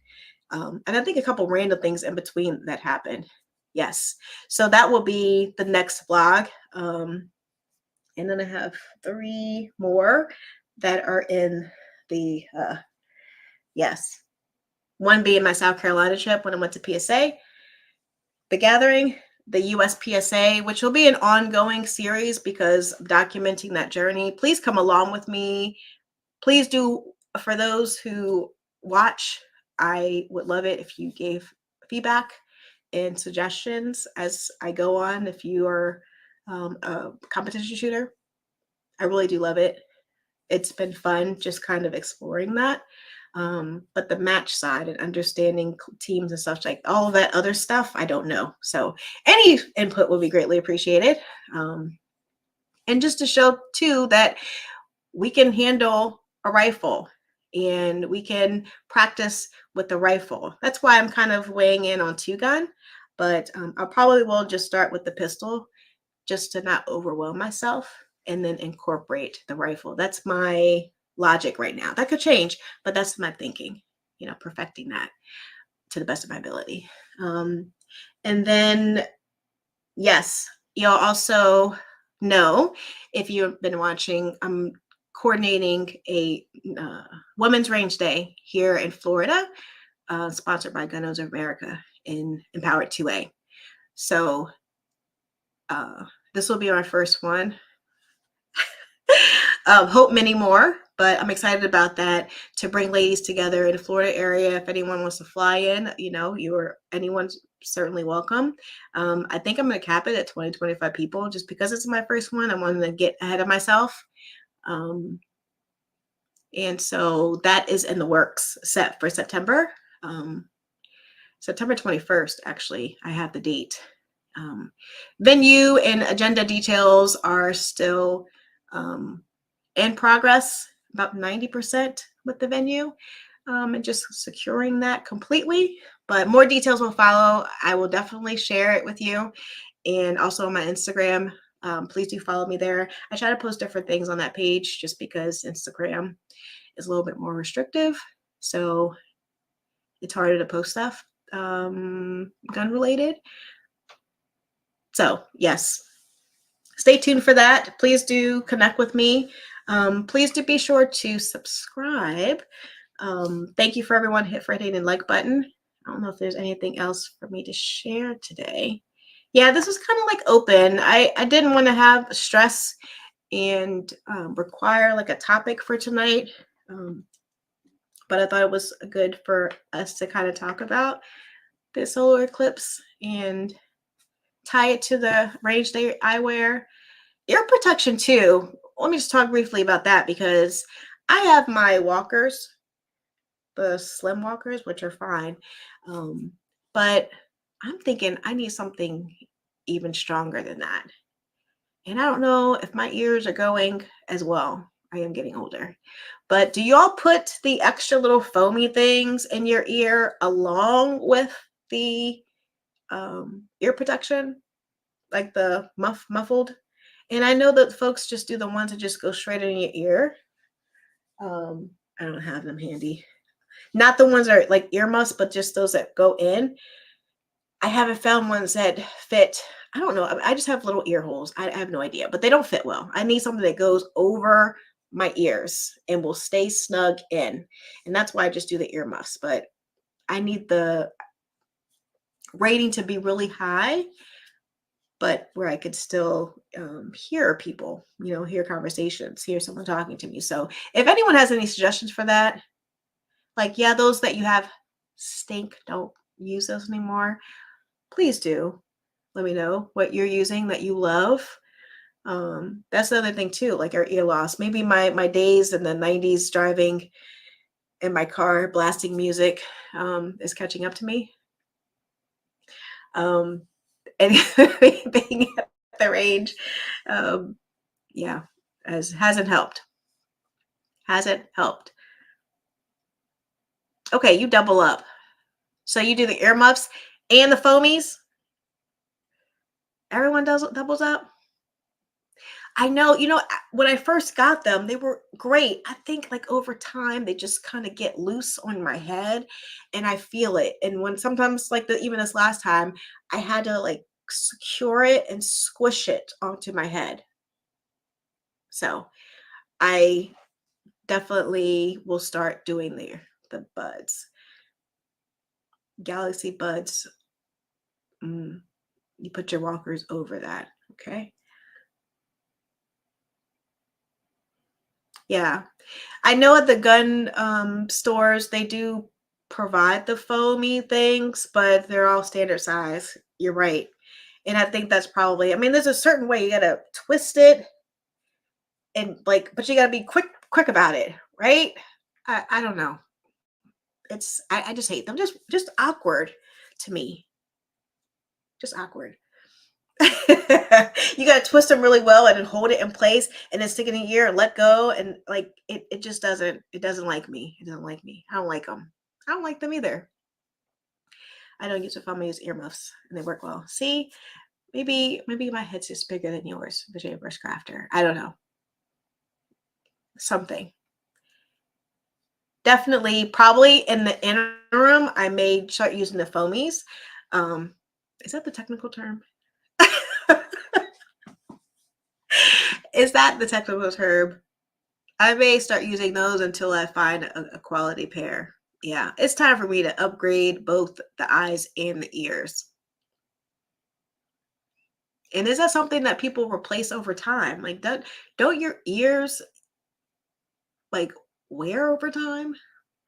And I think a couple random things in between that happened. Yes. So that will be the next vlog. And then I have 3 more that are in the, yes. One being my South Carolina trip when I went to PSA, the gathering, the US PSA, which will be an ongoing series because I'm documenting that journey. Please come along with me. Please do, for those who watch, I would love it if you gave feedback and suggestions as I go on. If you are a competition shooter, I really do love it. It's been fun just kind of exploring that. But the match side and understanding teams and stuff, like all of that other stuff, I don't know. So any input will be greatly appreciated. And just to show too that we can handle a rifle and we can practice with the rifle. That's why I'm kind of weighing in on 2-gun, but I probably will just start with the pistol just to not overwhelm myself and then incorporate the rifle. That's my logic right now. That could change, but that's my thinking, perfecting that to the best of my ability. And then, yes, you'll also know, if you've been watching, I'm coordinating a Women's Range Day here in Florida, sponsored by Gun Owners of America in Empowered 2A. So this will be our first one. Hope many more, but I'm excited about that, to bring ladies together in the Florida area. If anyone wants to fly in, anyone's certainly welcome. I think I'm going to cap it at 20, 25 people just because it's my first one. I wanted to get ahead of myself. And so that is in the works, set for September. September 21st, actually, I have the date. Venue and agenda details are still in progress, about 90% with the venue, and just securing that completely. But more details will follow. I will definitely share it with you. And also on my Instagram, please do follow me there. I try to post different things on that page just because Instagram is a little bit more restrictive. So it's harder to post stuff gun related. So yes, stay tuned for that. Please do connect with me. Please do be sure to subscribe. Thank you for everyone hitting the like button. I don't know if there's anything else for me to share today. Yeah, this was kind of like open. I didn't want to have stress and require like a topic for tonight. But I thought it was good for us to kind of talk about the solar eclipse and tie it to the range day I wear. Ear protection too. Let me just talk briefly about that, because I have my walkers, the slim walkers, which are fine. But I'm thinking I need something even stronger than that. And I don't know if my ears are going as well. I am getting older. But do y'all put the extra little foamy things in your ear along with the ear protection? Like the muffled? And I know that folks just do the ones that just go straight in your ear. I don't have them handy. Not the ones that are like earmuffs, but just those that go in. I haven't found ones that fit. I don't know. I just have little ear holes. I have no idea, but they don't fit well. I need something that goes over my ears and will stay snug in. And that's why I just do the earmuffs. But I need the rating to be really high, but where I could still hear people, hear conversations, hear someone talking to me. So if anyone has any suggestions for that, like, yeah, those that you have stink, don't use those anymore, please do let me know what you're using that you love. That's the other thing too, like our ear loss. Maybe my days in the 90s driving in my car blasting music is catching up to me. And being at the range, yeah, hasn't helped. Okay, you double up. So you do the earmuffs and the foamies. Everyone doubles up. I know, when I first got them, they were great. I think like over time, they just kind of get loose on my head and I feel it. And when sometimes like even this last time, I had to like secure it and squish it onto my head. So I definitely will start doing the buds. Galaxy buds. You put your walkers over that. Okay. Yeah. I know at the gun stores, they do provide the foamy things, but they're all standard size. You're right. And I think that's probably, there's a certain way you got to twist it and but you got to be quick about it, right? I don't know. I just hate them. Just awkward to me. Just awkward. You got to twist them really well and then hold it in place and then stick it in your ear and let go. And like, it just doesn't like me. It doesn't like me. I don't like them. I don't like them either. I don't use to find my use earmuffs and they work well. See, maybe my head's just bigger than yours, the Jaybrush Crafter. I don't know. Something. Definitely, probably in the interim, I may start using the foamies. Is that the technical term? Is that the technical term? I may start using those until I find a quality pair. Yeah, it's time for me to upgrade both the eyes and the ears. And is that something that people replace over time? Like, don't your ears like wear over time?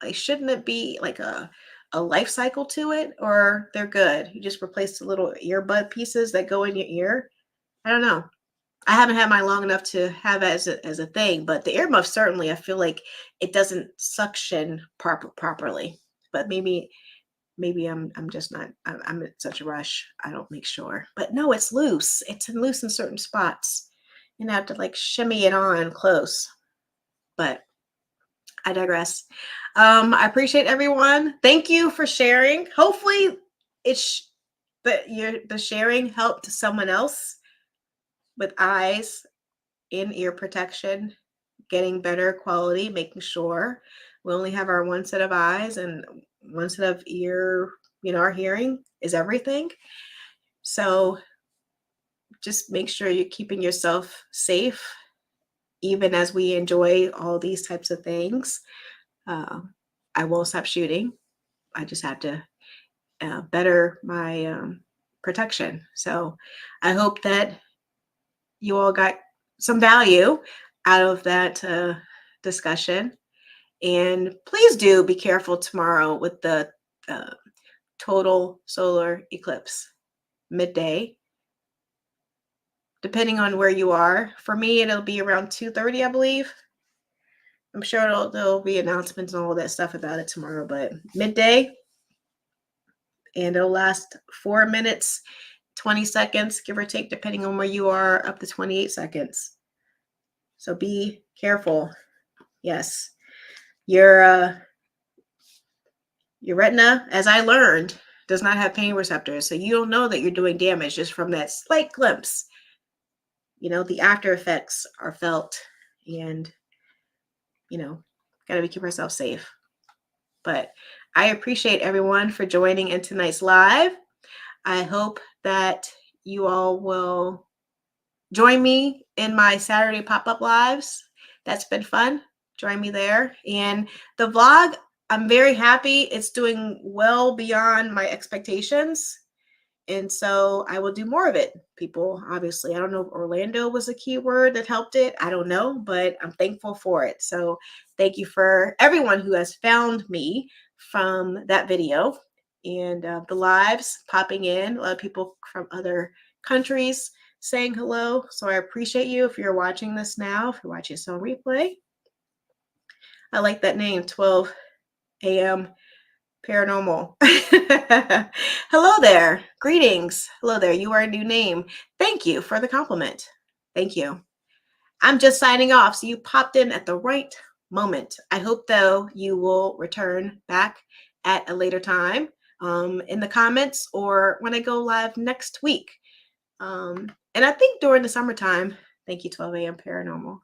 Like, shouldn't it be like a life cycle to it, or they're good? You just replace the little earbud pieces that go in your ear. I don't know. I haven't had mine long enough to have it as a thing, but the earmuff certainly, I feel like it doesn't suction properly. But maybe I'm just not. I'm in such a rush. I don't make sure. But no, it's loose. It's loose in certain spots. And I have to like shimmy it on close. But I digress. I appreciate everyone. Thank you for sharing. Hopefully, the sharing helped someone else with eyes and ear protection, getting better quality, making sure we only have our one set of eyes and one set of ear. Our hearing is everything. So just make sure you're keeping yourself safe, even as we enjoy all these types of things. I won't stop shooting. I just have to better my protection. So I hope that you all got some value out of that discussion. And please do be careful tomorrow with the total solar eclipse midday. Depending on where you are. For me, it'll be around 2:30, I believe. I'm sure there'll be announcements and all that stuff about it tomorrow, but midday. And it'll last 4 minutes, 20 seconds, give or take, depending on where you are, up to 28 seconds. So be careful. Yes. Your retina, as I learned, does not have pain receptors. So you don't know that you're doing damage just from that slight glimpse. The after effects are felt, and gotta keep ourselves safe. But I appreciate everyone for joining in tonight's live. I hope that you all will join me in my Saturday pop-up lives. That's been fun. Join me there. And the vlog, I'm very happy. It's doing well beyond my expectations. And so I will do more of it, people. Obviously, I don't know if Orlando was a key word that helped it. I don't know, but I'm thankful for it. So thank you for everyone who has found me from that video and the lives popping in. A lot of people from other countries saying hello. So I appreciate you if you're watching this now, if you're watching this on replay. I like that name, 12 a.m. Paranormal. Hello there. Greetings. Hello there. You are a new name. Thank you for the compliment. Thank you. I'm just signing off. So you popped in at the right moment. I hope, though, you will return back at a later time in the comments or when I go live next week. And I think during the summertime, thank you, 12 a.m. Paranormal.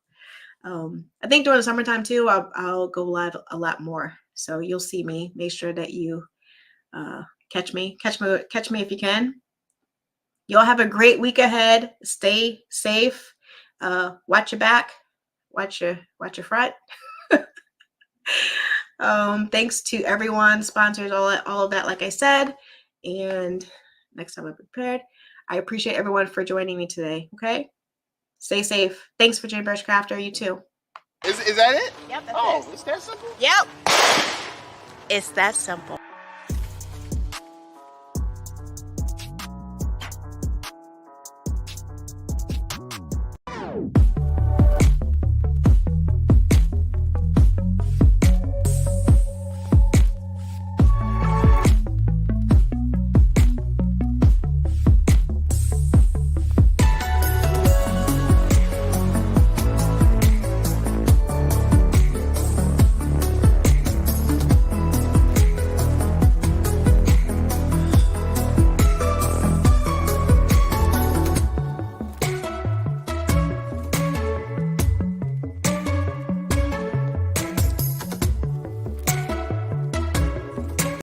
I think during the summertime, too, I'll go live a lot more. So you'll see me. Make sure that you catch me if you can. You all have a great week ahead. Stay safe. Watch your back. Watch your front. Thanks to everyone, sponsors, all of that, like I said. And next time I'm prepared. I appreciate everyone for joining me today. Okay? Stay safe. Thanks for Jaybrush Crafter. You too. Is that it? Yep, that's it. It's that simple? Yep. It's that simple.